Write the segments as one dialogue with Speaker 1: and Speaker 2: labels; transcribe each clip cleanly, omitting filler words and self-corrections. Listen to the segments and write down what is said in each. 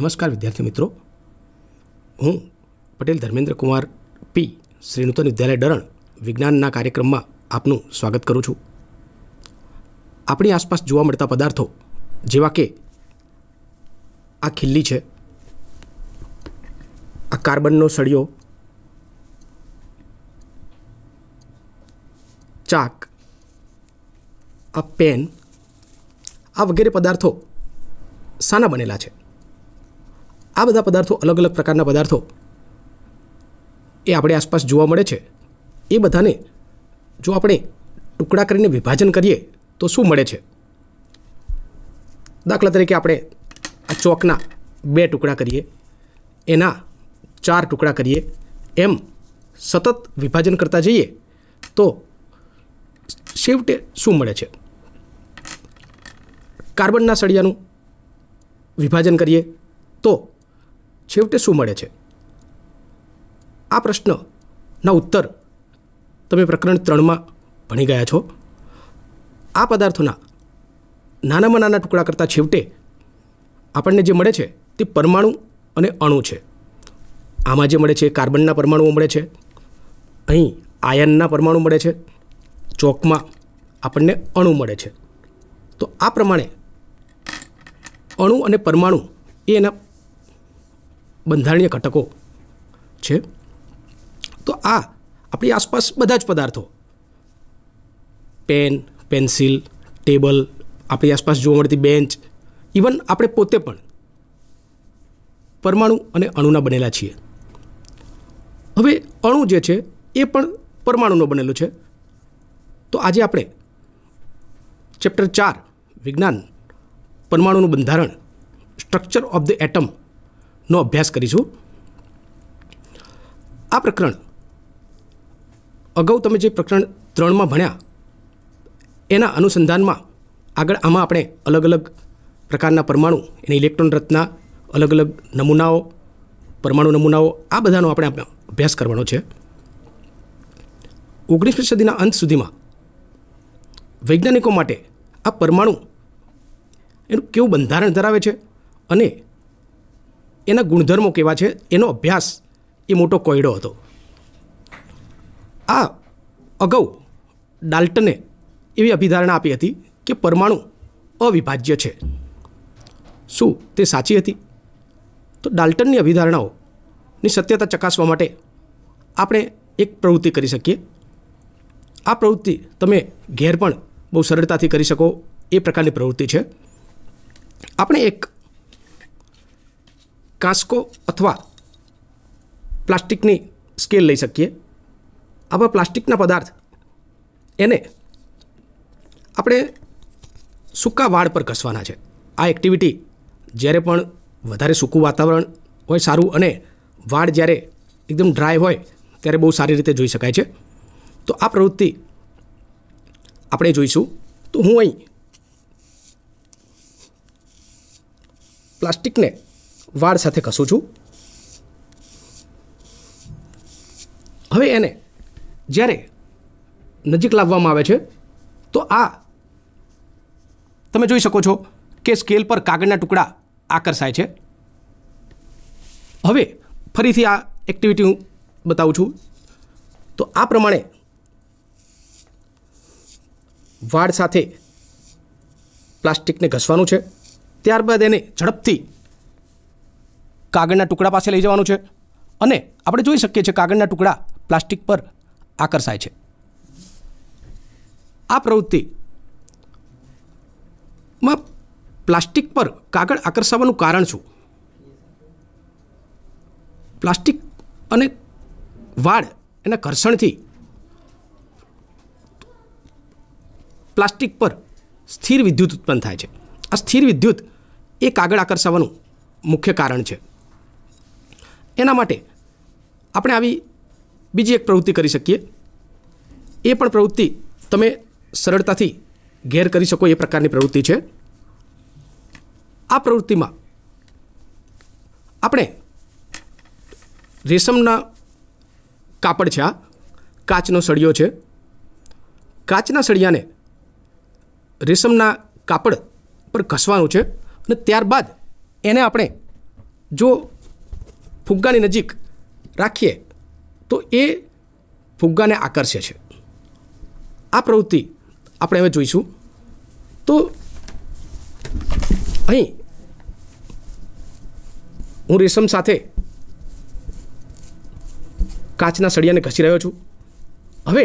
Speaker 1: नमस्कार विद्यार्थी मित्रों, हूँ पटेल धर्मेन्द्र कुमार पी श्री नूतन विद्यालय डरण विज्ञानना कार्यक्रम में आपનું स्वागत करूँ छूँ। अपनी आसपास जोवा मळता पदार्थों जेवा के आ खिल्ली है, आ कार्बननो सळियो, चाक, आ पेन, आ वगैरह पदार्थों शाना बनेला है। आ बधा पदार्थों अलग अलग प्रकारना पदार्थों ए आपणे आसपास जोवा मळे छे। ए बधाने जो आपणे टुकड़ा करीने विभाजन करीए तो शुं मळे छे। दाखला तरीके आपणे आ चॉकना 2 टुकड़ा करीए, एना 4 टुकड़ा करीए, एम सतत विभाजन करता जईए तो छेवटे शुं मळे छे। कार्बनना सळियानुं विभाजन करीए तो छेवटे शुं मळे छे। आ प्रश्नना उत्तर तमे प्रकरण 3 में भणी गया छो। आ पदार्थोना नानामां नाना टुकड़ा करता छेवटे आपणने जे मळे छे ते परमाणु अने अणु छे। आमां जे मळे छे कार्बनना परमाणुओ मळे छे, अहीं आयनना परमाणु मळे छे, चॉकमां आपणने अणु मळे छे। तो आ प्रमाणे अणु अने परमाणु ए एना बंधारणीय घटको छे। तो आ अपनी आसपास बधा ज पदार्थों, पेन, पेन्सिल, टेबल, अपनी आसपास जोवा मळती बेंच, इवन आपणे पोते पण परमाणु अने अणुना बनेला छीए। हवे अणु जे छे ए पण परमाणुनो बनेलो छे। तो आजे आपणे चेप्टर 4 विज्ञान परमाणुनुं बंधारण स्ट्रक्चर ऑफ द एटम नो अभ्यास करीशुं। आ प्रकरण अगाऊ तमे जे प्रकरण 3 में भण्या एना अनुसंधान में आगळ आमां आपणे अलग अलग प्रकारना परमाणु, एनी इलेक्ट्रॉन रचना, अलग अलग नमूनाओ, परमाणु नमूनाओ, आ बधानो आपणे अभ्यास करवानो छे। 19મી सदीना अंत सुधीमां वैज्ञानिको माटे आ परमाणु एनुं केवुं बंधारण धरावे छे अने एना गुणधर्मो केवा छे एनो अभ्यास ए मोटो कोयडो हतो। आ अगाऊ डाल्टने एवी अभिधारणा आपी हती कि परमाणु अविभाज्य छे। शुं ते साची हती? तो डाल्टननी अभिधारणाओनी सत्यता चकासवा माटे आपणे एक प्रवृत्ति करी शकीए। आ प्रवृत्ति तमे घेर पण बहु सरळताथी करी शको ए प्रकारनी प्रवृत्ति छे। आपणे एक कांसको अथवा प्लास्टिकनी स्केल लई शकीए। आवा प्लास्टिकना पदार्थ एने आपणे सूका वाळ पर घसवाना छे। आ एक्टिविटी ज्यारे पण वधारे सूकું वातावरण होय सारूं अने वाळ ज्यारे एकदम ड्राय होय त्यारे बहु सारी रीते जोई शकाय छे। तो आ प्रवृत्ति आपणे जोईशुं। तो हूँ अहीं प्लास्टिकने वाळ साथे घसूं छुं। हवे एने ज्यारे नजीक लाववामां आवे छे तो आ तमे जोई शको छो के स्केल पर कागळना टुकड़ा आकर्षाय छे। हवे फरीथी आ एक्टिविटी हूँ बतावुं छुं। तो आ प्रमाणे वाळ साथे प्लास्टिकने घसवानुं छे, त्यारबाद एने झड़पथी कागळना टुकड़ा पासे लई जवानुं छे अने आपणे जोई शकीए छीए कागळना टुकड़ा प्लास्टिक पर आकर्षाय छे। आ प्रवृत्ति में प्लास्टिक पर कागळ आकर्षावानुं कारण शुं? प्लास्टिक अने वाळ एना घर्षणथी प्लास्टिक पर स्थिर विद्युत उत्पन्न थाय छे। आ स्थिर विद्युत ए कागळ आकर्षावानुं मुख्य कारण छे। एना माटे आपणे आवी बीजी एक प्रवृत्ति करी शकीए। ए पण प्रवृत्ति तमे सरळताथी घेर करी शको ए प्रकारनी प्रवृत्ति छे। आ प्रवृत्तिमां आपणे रेशमना कापड़ छे, आ काचनो सळियो छे, काचना सळियाने रेशमना कापड़ पर घसवानुं छे અને ત્યારબાદ એને આપણે જો ફુગ્ગાની નજીક રાખીએ તો એ ફુગ્ગાને આકર્ષે છે. આ પ્રવૃત્તિ આપણે હવે જોઈશું. તો અહીં હું રેશમ સાથે કાચના સળિયાને ઘસી રહ્યો છું. હવે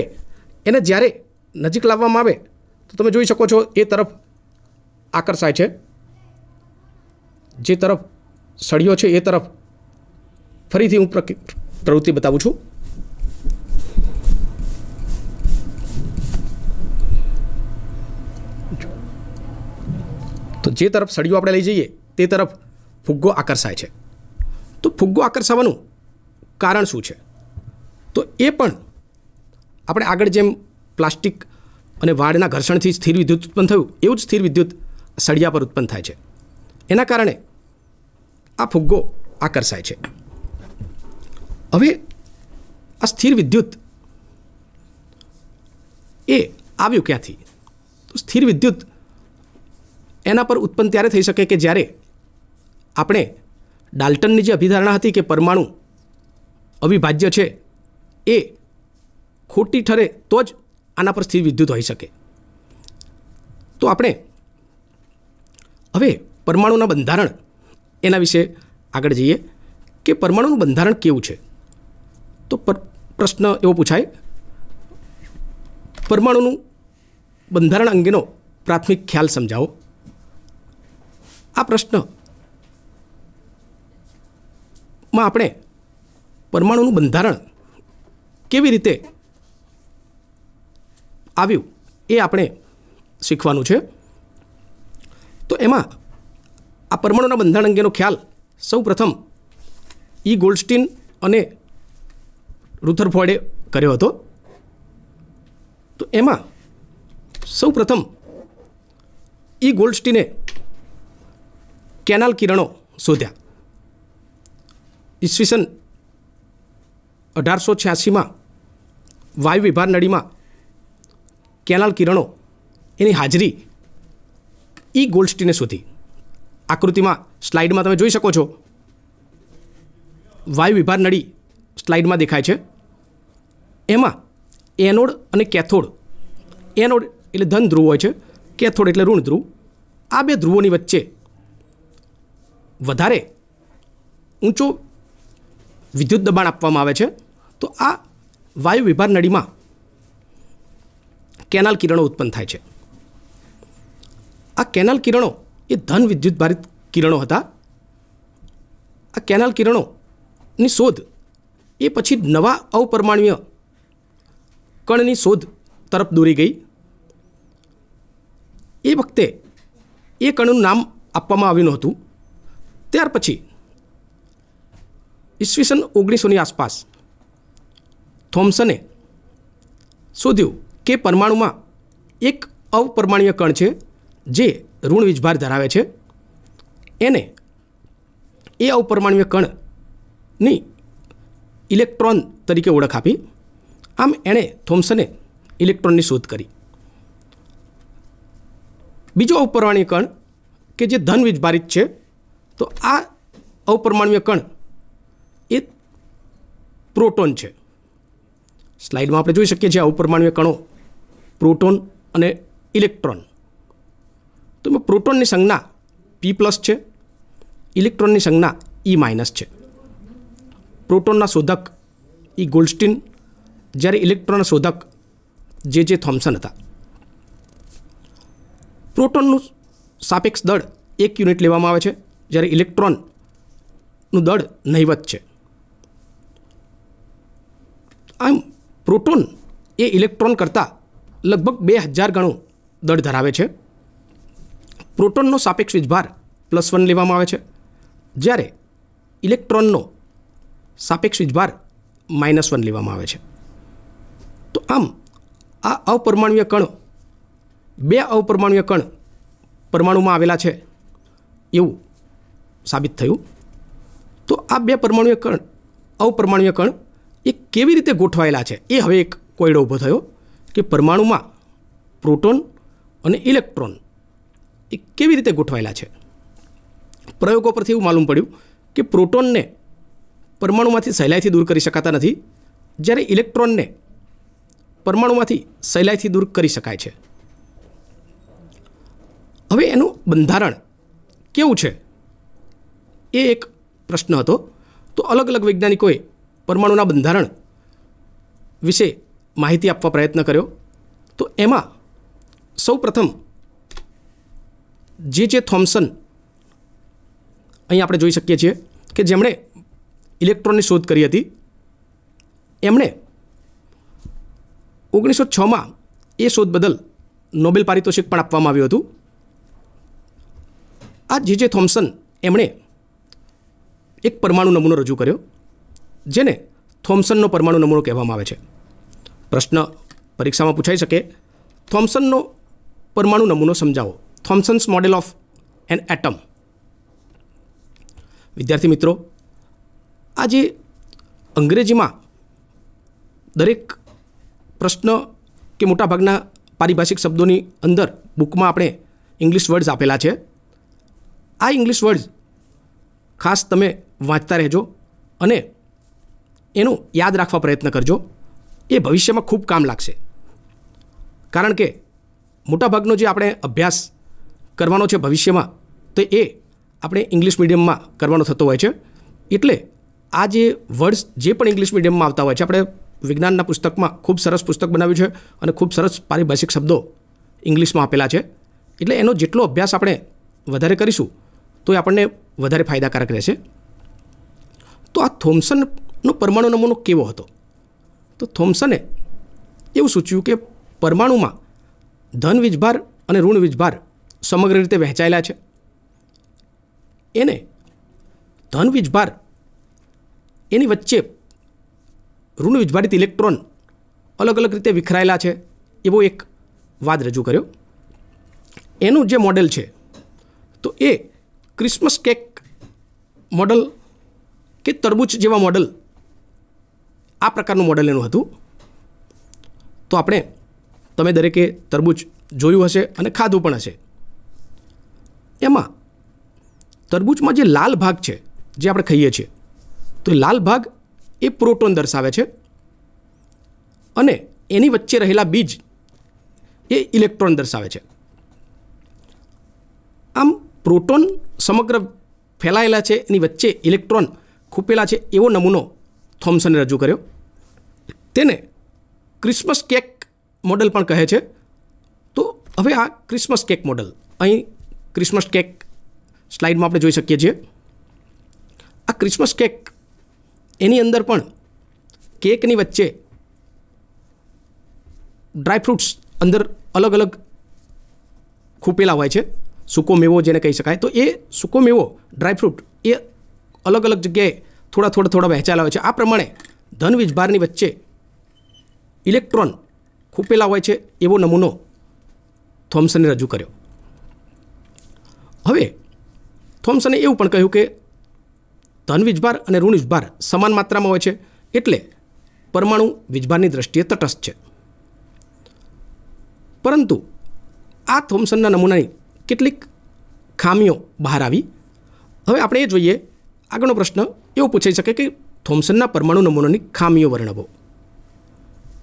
Speaker 1: એને જ્યારે નજીક લાવવામાં આવે તો તમે જોઈ શકો છો એ તરફ આકર્ષાય છે. જે તરફ સળિયો છે એ તરફ ફરીથી હું પ્રવૃત્તિ બતાવું છું. તો જે તરફ સળિયો આપણે લઈ જઈએ તે તરફ ફુગ્ગો આકર્ષાય છે. તો ફુગ્ગો આકર્ષાવાનું કારણ શું છે? તો એ પણ આપણે આગળ જેમ પ્લાસ્ટિક અને વાડના ઘર્ષણથી સ્થિર વિદ્યુત ઉત્પન્ન થયું એવું જ સ્થિર વિદ્યુત સળિયા પર ઉત્પન્ન થાય છે. એના કારણે આ ફુગ્ગો આકર્ષાય છે. હવે આ સ્થિર વિદ્યુત એ આવ્યું ક્યાંથી? તો સ્થિર વિદ્યુત એના પર ઉત્પન્ન ત્યારે થઈ શકે કે જ્યારે આપણે ડાલ્ટનની જે અભિધારણા હતી કે પરમાણુ અવિભાજ્ય છે એ ખોટી ઠરે તો જ આના પર સ્થિર વિદ્યુત હોઈ શકે. તો આપણે હવે પરમાણુના બંધારણ એના વિશે આગળ જઈએ કે પરમાણુનું બંધારણ કેવું છે. તો પ્રશ્ન એવો પૂછાય, પરમાણુનું બંધારણ અંગેનો પ્રાથમિક ખ્યાલ સમજાવો. આ પ્રશ્નમાં આપણે પરમાણુનું બંધારણ કેવી રીતે આવ્યું એ આપણે શીખવાનું છે. તો એમાં આ પરમાણુના બંધારણ અંગેનો ખ્યાલ સૌ પ્રથમ ઈ ગોલ્ડસ્ટીન અને રુથરફોર્ડે કર્યો હતો. તો એમાં સૌ પ્રથમ ઈ ગોલ્ડસ્ટીને કેનાલ કિરણો શોધ્યા. ઈસવીસન 1886માં વાયુ વિભાર નળીમાં કેનાલ કિરણો એની હાજરી ઈ ગોલ્ડસ્ટીને શોધી. આકૃતિમાં સ્લાઇડમાં તમે જોઈ શકો છો વાયુ વિભાર નળી સ્લાઇડમાં દેખાય છે. એમાં એનોડ અને કેથોડ, એનોડ એટલે ધન ધ્રુવ હોય છે, કેથોડ એટલે ઋણ ધ્રુવ. આ બે ધ્રુવોની વચ્ચે વધારે ઊંચો વિદ્યુત દબાણ આપવામાં આવે છે. તો આ વાયુ વિભાર નળીમાં કેનાલ કિરણો ઉત્પન્ન થાય છે. આ કેનાલ કિરણો એ ધન વિદ્યુત ભારિત કિરણો હતા. આ કેનાલ કિરણોની શોધ એ પછી નવા અવપરમાણુય કણની શોધ તરફ દોરી ગઈ. એ વખતે એ કણનું નામ આપવામાં આવ્યું નહોતું. ત્યાર પછી ઈસવીસન 1900ની આસપાસ થોમ્સને શોધ્યું કે પરમાણુમાં એક અવપરમાણુય કણ છે જે ઋણ વીજભાર ધરાવે છે. એને એ અવપરમાણુય કણની ઇલેક્ટ્રોન તરીકે ઓળખ આપી. આમ એણે થોમ્સને ઇલેક્ટ્રોનની શોધ કરી. બીજો અવપરમાણુય કણ કે જે ધન વીજભારિત છે, તો આ અવપરમાણુય કણ એ પ્રોટોન છે. સ્લાઇડમાં આપણે જોઈ શકીએ છીએ અવપરમાણુય કણો પ્રોટોન અને ઇલેક્ટ્રોન. તો એમાં પ્રોટોનની સંજ્ઞા P+ છે, ઇલેક્ટ્રોનની સંજ્ઞા E- છે. પ્રોટોનના શોધક ઈ ગોલ્ડસ્ટીન, જ્યારે ઇલેક્ટ્રોનના શોધક જે થોમ્સન હતા. પ્રોટોનનું સાપેક્ષ દળ 1 યુનિટ લેવામાં આવે છે, જ્યારે ઇલેક્ટ્રોનનું દળ નહિવત છે. આમ પ્રોટોન એ ઇલેક્ટ્રોન કરતાં લગભગ 2000 ગણું દળ ધરાવે છે. પ્રોટોનનો સાપેક્ષ વીજભાર +1 લેવામાં આવે છે, જ્યારે ઇલેક્ટ્રોનનો સાપેક્ષ વીજભાર -1 લેવામાં આવે છે. તો આમ આ અવપરમાણુય કણ, બે અવપરમાણુય કણ પરમાણુમાં આવેલા છે એવું સાબિત થયું. તો આ બે અવપરમાણુય કણ એ કેવી રીતે ગોઠવાયેલા છે એ હવે એક કોયડો ઊભો થયો કે પરમાણુમાં પ્રોટોન અને ઇલેક્ટ્રોન એ કેવી રીતે ગોઠવાયેલા છે. પ્રયોગો પરથી એવું માલુમ પડ્યું કે પ્રોટોનને પરમાણુમાંથી સહેલાઈથી દૂર કરી શકાતા નથી, જ્યારે ઇલેક્ટ્રોનને પરમાણુમાંથી સહેલાઈથી દૂર કરી શકાય છે. હવે એનું બંધારણ કેવું છે એ એક પ્રશ્ન હતો. તો અલગ અલગ વૈજ્ઞાનિકોએ પરમાણુના બંધારણ વિશે માહિતી આપવા પ્રયત્ન કર્યો. તો એમાં સૌ પ્રથમ જે થોમ્સન અહીં આપણે જોઈ શકીએ છીએ કે જેમણે ઇલેક્ટ્રોનની શોધ કરી હતી, એમણે 1906માં એ શોધ બદલ નોબેલ પારિતોષિક પણ આપવામાં આવ્યું હતું. આ જે થોમ્સન એમણે એક પરમાણુ નમૂનો રજૂ કર્યો, જેને થોમ્સનનો પરમાણુ નમૂનો કહેવામાં આવે છે. પ્રશ્ન પરીક્ષામાં પૂછાઈ શકે, થોમ્સનનો પરમાણુ નમૂનો સમજાવો. થોમ્સન્સ મોડેલ ઓફ એન એટમ. વિદ્યાર્થી મિત્રો, આ જે અંગ્રેજીમાં દરેક પ્રશ્ન કે મોટાભાગના પારિભાષિક શબ્દોની અંદર બુકમાં આપણે ઇંગ્લિશ વર્ડ્સ આપેલા છે. આ ઇંગ્લિશ વર્ડ્સ ખાસ તમે વાંચતા રહેજો અને એનું યાદ રાખવા પ્રયત્ન કરજો. એ ભવિષ્યમાં ખૂબ કામ લાગશે, કારણ કે મોટાભાગનો જે આપણે અભ્યાસ કરવાનો છે ભવિષ્યમાં, તો એ આપણે ઇંગ્લિશ મીડિયમમાં કરવાનો થતો હોય છે. એટલે આ જે વર્ડ્સ જે પણ ઇંગ્લિશ મીડિયમમાં આવતા હોય છે, આપણે વિજ્ઞાનના પુસ્તકમાં ખૂબ સરસ પુસ્તક બનાવ્યું છે અને ખૂબ સરસ પારિભાષિક શબ્દો ઇંગ્લિશમાં આપેલા છે. એટલે એનો જેટલો અભ્યાસ આપણે વધારે કરીશું તો એ આપણને વધારે ફાયદાકારક રહેશે. તો આ થોમ્સનનો પરમાણુ નમૂનો કેવો હતો? તો થોમ્સને એવું સૂચવ્યું કે પરમાણુમાં ધન વીજભાર અને ઋણ વીજભાર સમગ્ર રીતે વહેંચાયેલા છે. એને ધન વીજભાર એની વચ્ચે ઋણ વીજભારિત ઇલેક્ટ્રોન અલગ અલગ રીતે વિખરાયેલા છે એવો એક વાદ રજૂ કર્યો. એનું જે મોડેલ છે તો એ ક્રિસમસ કેક મોડલ કે તરબૂચ જેવા મોડલ, આ પ્રકારનું મોડલ એનું હતું. તો તમે દરેકે તરબૂચ જોયું હશે અને ખાધું પણ હશે. એમાં તરબૂચમાં જે લાલ ભાગ છે જે આપણે ખાઈએ છીએ, તો એ લાલ ભાગ એ પ્રોટોન દર્શાવે છે અને એની વચ્ચે રહેલા બીજ એ ઇલેક્ટ્રોન દર્શાવે છે. આમ પ્રોટોન સમગ્ર ફેલાયેલા છે, એની વચ્ચે ઇલેક્ટ્રોન ખૂપેલા છે એવો નમૂનો થોમ્સને રજૂ કર્યો. તેને ક્રિસમસ કેક મોડલ પણ કહે છે. તો હવે આ ક્રિસમસ કેક મોડલ, અહીં ક્રિસમસ કેક સ્લાઇડમાં આપણે જોઈ શકીએ છીએ. આ ક્રિસમસ કેક એની અંદર પણ કેકની વચ્ચે ડ્રાયફ્રૂટ્સ અંદર અલગ અલગ ખૂપેલા હોય છે. સૂકો મેવો જેને કહી શકાય. તો એ સૂકો મેવો ડ્રાયફ્રૂટ એ અલગ અલગ જગ્યાએ થોડા વહેંચાયેલા હોય છે. આ પ્રમાણે ધન વીજભારની વચ્ચે ઇલેક્ટ્રોન ખૂપેલા હોય છે એવો નમૂનો થોમ્સને રજૂ કર્યો. હવે થોમ્સને એવું પણ કહ્યું કે ધન વીજભાર અને ઋણ વીજભાર સમાન માત્રામાં હોય છે, એટલે પરમાણુ વીજભારની દ્રષ્ટિએ તટસ્થ છે. પરંતુ આ થોમ્સનના નમૂનાની કેટલીક ખામીઓ બહાર આવી. હવે આપણે એ જોઈએ, આગળનો પ્રશ્ન એવો પૂછાઈ શકે કે થોમ્સનના પરમાણુ નમૂનાની ખામીઓ વર્ણવો,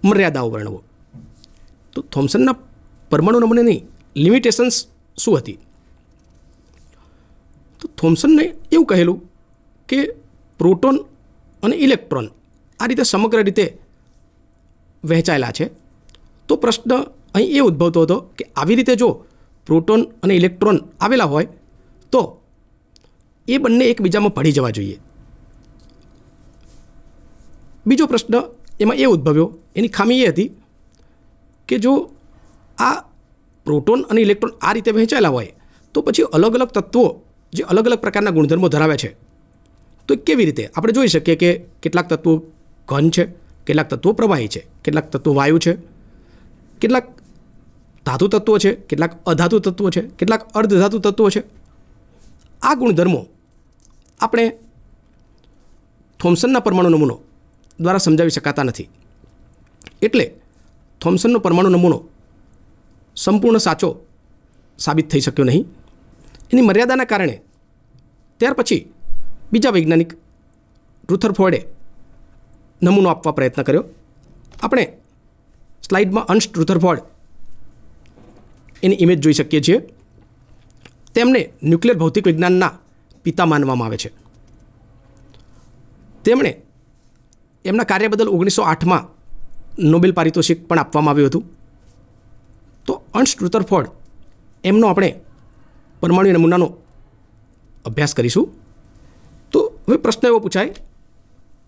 Speaker 1: મર્યાદાઓ વર્ણવો. તો થોમ્સનના પરમાણુ નમૂનાની લિમિટેશન્સ શું હતી? તો થોમ્સનને એવું કહેલું કે પ્રોટોન અને ઇલેક્ટ્રોન આ રીતે સમગ્ર રીતે વહેંચાયેલા છે. તો પ્રશ્ન અહીં એ ઉદ્ભવતો હતો કે આવી રીતે જો પ્રોટોન અને ઇલેક્ટ્રોન આવેલા હોય તો એ બંને એકબીજામાં ભળી જવા જોઈએ. બીજો પ્રશ્ન એમાં એ ઉદ્ભવ્યો, એની ખામી એ હતી કે જો આ પ્રોટોન અને ઇલેક્ટ્રોન આ રીતે વહેંચાયેલા હોય તો પછી અલગ અલગ તત્વો જે અલગ અલગ પ્રકારના ગુણધર્મો ધરાવે છે, તો કેવી રીતે આપણે જોઈ શકીએ કે કેટલાક તત્વો ઘન છે, કેટલાક તત્વો પ્રવાહી છે, કેટલાક તત્વો વાયુ છે, કેટલાક ધાતુ તત્વો છે, કેટલાક અધાતુ તત્વો છે, કેટલાક અર્ધધાતુ તત્વો છે. આ ગુણધર્મો આપણે થોમ્સનના પરમાણુ નમૂનો દ્વારા સમજાવી શકાતા નથી. એટલે થોમ્સનનો પરમાણુ નમૂનો સંપૂર્ણ સાચો સાબિત થઈ શક્યો નહીં. એની મર્યાદાના કારણે ત્યાર પછી બીજા વૈજ્ઞાનિક રુથરફોર્ડે નમૂનો આપવા પ્રયત્ન કર્યો. આપણે સ્લાઇડમાં અંશ રુથરફોર્ડ એની ઇમેજ જોઈ શકીએ છીએ. તેમને ન્યુક્લિયર ભૌતિક વિજ્ઞાનના પિતા માનવામાં આવે છે. તેમણે એમના કાર્ય બદલ 1908માં નોબેલ પારિતોષિક પણ આપવામાં આવ્યું હતું. તો અંશ રુથરફોર્ડ એમનો આપણે પરમાણુ નમૂનાનો અભ્યાસ કરીશું. તો હવે પ્રશ્ન એવો પૂછાય,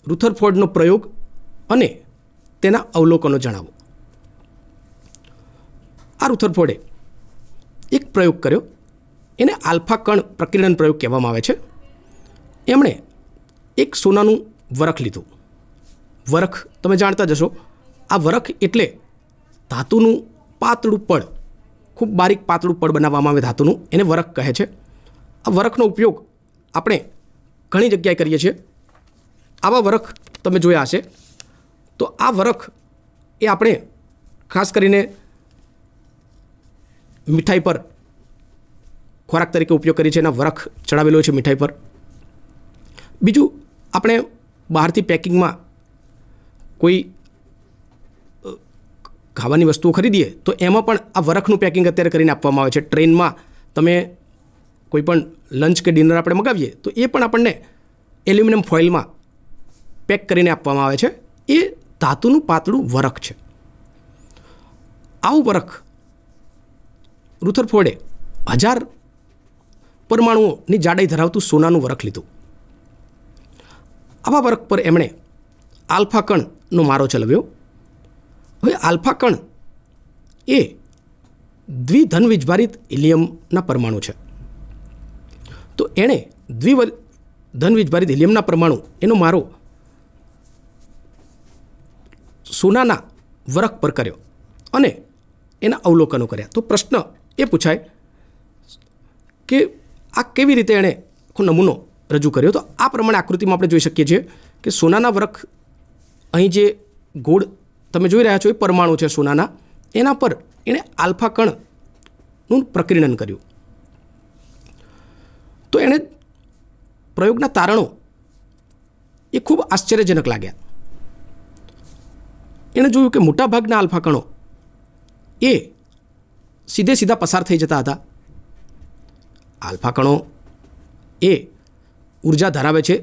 Speaker 1: રુથરફોર્ડનો પ્રયોગ અને તેના અવલોકનો જણાવો. આ રુથરફોર્ડે એક પ્રયોગ કર્યો, એને આલ્ફા કણ પ્રકીર્ણન પ્રયોગ કહેવામાં આવે છે. એમણે એક સોનાનું વરખ લીધું. વરખ તમે જાણતા જ હશો, આ વરખ એટલે ધાતુનું પાતળું પડ, ખૂબ બારીક પાતળું પડ બનાવવામાં આવે ધાતુનું, એને વરખ કહે છે. આ વરખનો ઉપયોગ આપણે ઘણી જગ્યાએ કરીએ છીએ. આવા વરખ તમે જોયા હશે. તો આ વરખ એ આપણે ખાસ કરીને મીઠાઈ પર ખોરાક તરીકે ઉપયોગ કરીએ છીએ. એના વરખ ચડાવેલો છે મીઠાઈ પર. બીજું, આપણે બહારથી પેકિંગમાં કોઈ ખાવાની વસ્તુઓ ખરીદીએ તો એમાં પણ આ વરખનું પેકિંગ અત્યારે કરીને આપવામાં આવે છે. ટ્રેનમાં તમે કોઈ પણ લંચ કે ડિનર આપણે મગાવીએ તો એ પણ આપણને એલ્યુમિનિયમ ફોઇલમાં પેક કરીને આપવામાં આવે છે. એ ધાતુનું પાતળું વરખ છે. આવું વરખ રુથરફોર્ડે 1000 પરમાણુઓની જાડાઈ ધરાવતું સોનાનું વરખ લીધું. આવા વરખ પર એમણે આલ્ફા કણનો મારો ચલાવ્યો. હવે આલ્ફા કણ એ દ્વિધનવીજભારિત હિલિયમના પરમાણુ છે. તો એણે દ્વિધનવીજભારિત હિલિયમના પરમાણુ એનો મારો સોનાના વરખ પર કર્યો અને એના અવલોકનો કર્યા. તો પ્રશ્ન એ પૂછાય કે આ કેવી રીતે એણે નમૂનો રજૂ કર્યો. તો આ પ્રમાણે આકૃતિમાં આપણે જોઈ શકીએ છીએ કે સોનાના વરખ, અહીં જે ગોળ તમે જોઈ રહ્યા છો એ પરમાણુ છે સોનાના, એના પર એણે આલ્ફા કણનું પ્રકીર્ણન કર્યું. તો એણે પ્રયોગના તારણો એ ખૂબ આશ્ચર્યજનક લાગ્યા. એણે જોયું કે મોટાભાગના આલ્ફા કણો એ સીધા પસાર થઈ જતા હતા. આલ્ફા કણો એ ઉર્જા ધરાવે છે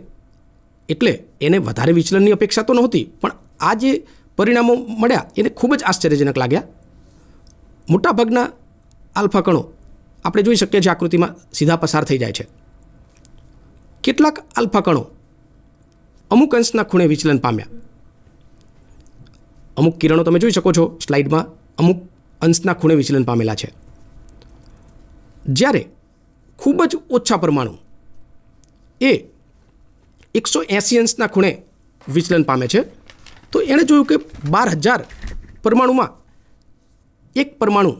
Speaker 1: એટલે એને વધારે વિચલનની અપેક્ષા તો નહોતી, પણ આ જે પરિણામો મળ્યા એને ખૂબ જ આશ્ચર્યજનક લાગ્યા. મોટાભાગના આલ્ફા કણો આપણે જોઈ શકીએ છીએ આકૃતિમાં સીધા પસાર થઈ જાય છે. કેટલાક આલ્ફા કણો અમુક અંશના ખૂણે વિચલન પામ્યા. અમુક કિરણો તમે જોઈ શકો છો સ્લાઇડમાં, અમુક અંશના ખૂણે વિચલન પામેલા છે. જ્યારે ખૂબ જ ઓછા પરમાણુ એ 180 અંશના ખૂણે વિચલન પામે છે. તો એણે જોયું કે 12000 પરમાણુમાં એક પરમાણુ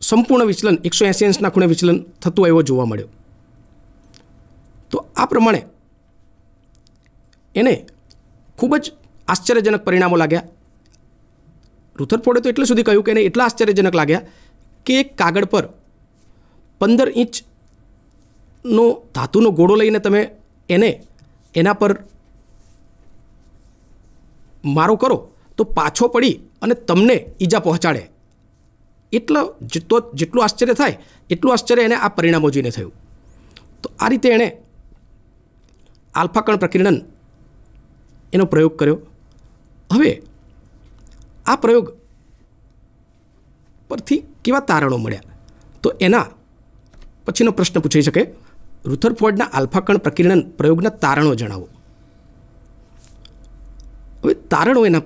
Speaker 1: સંપૂર્ણ વિચલન 180 અંશના ખૂણે વિચલન થતું એવો જોવા મળ્યો. તો આ પ્રમાણે એને ખૂબ જ આશ્ચર્યજનક પરિણામો લાગ્યા. રુથરફોર્ડે તો એટલે સુધી કહ્યું કે એને એટલા આશ્ચર્યજનક લાગ્યા કે એક કાગળ પર 15 ઇંચનો ધાતુનો ગોળો લઈને તમે એના પર મારો કરો તો પાછો પડી અને તમને ઈજા પહોંચાડે. જેટલું આશ્ચર્ય થાય એટલું આશ્ચર્ય એને આ પરિણામો જોઈને થયું. તો આ રીતે એણે આલ્ફા કણ પ્રકીર્ણન એનો પ્રયોગ કર્યો. હવે આ પ્રયોગ પરથી કેવા તારણો મળ્યા, તો એના પછીનો પ્રશ્ન પૂછાઈ શકે, રુથરફોર્ડના આલ્ફા કણ પ્રકીર્ણન પ્રયોગના તારણો જણાવો. હવે તારણો એના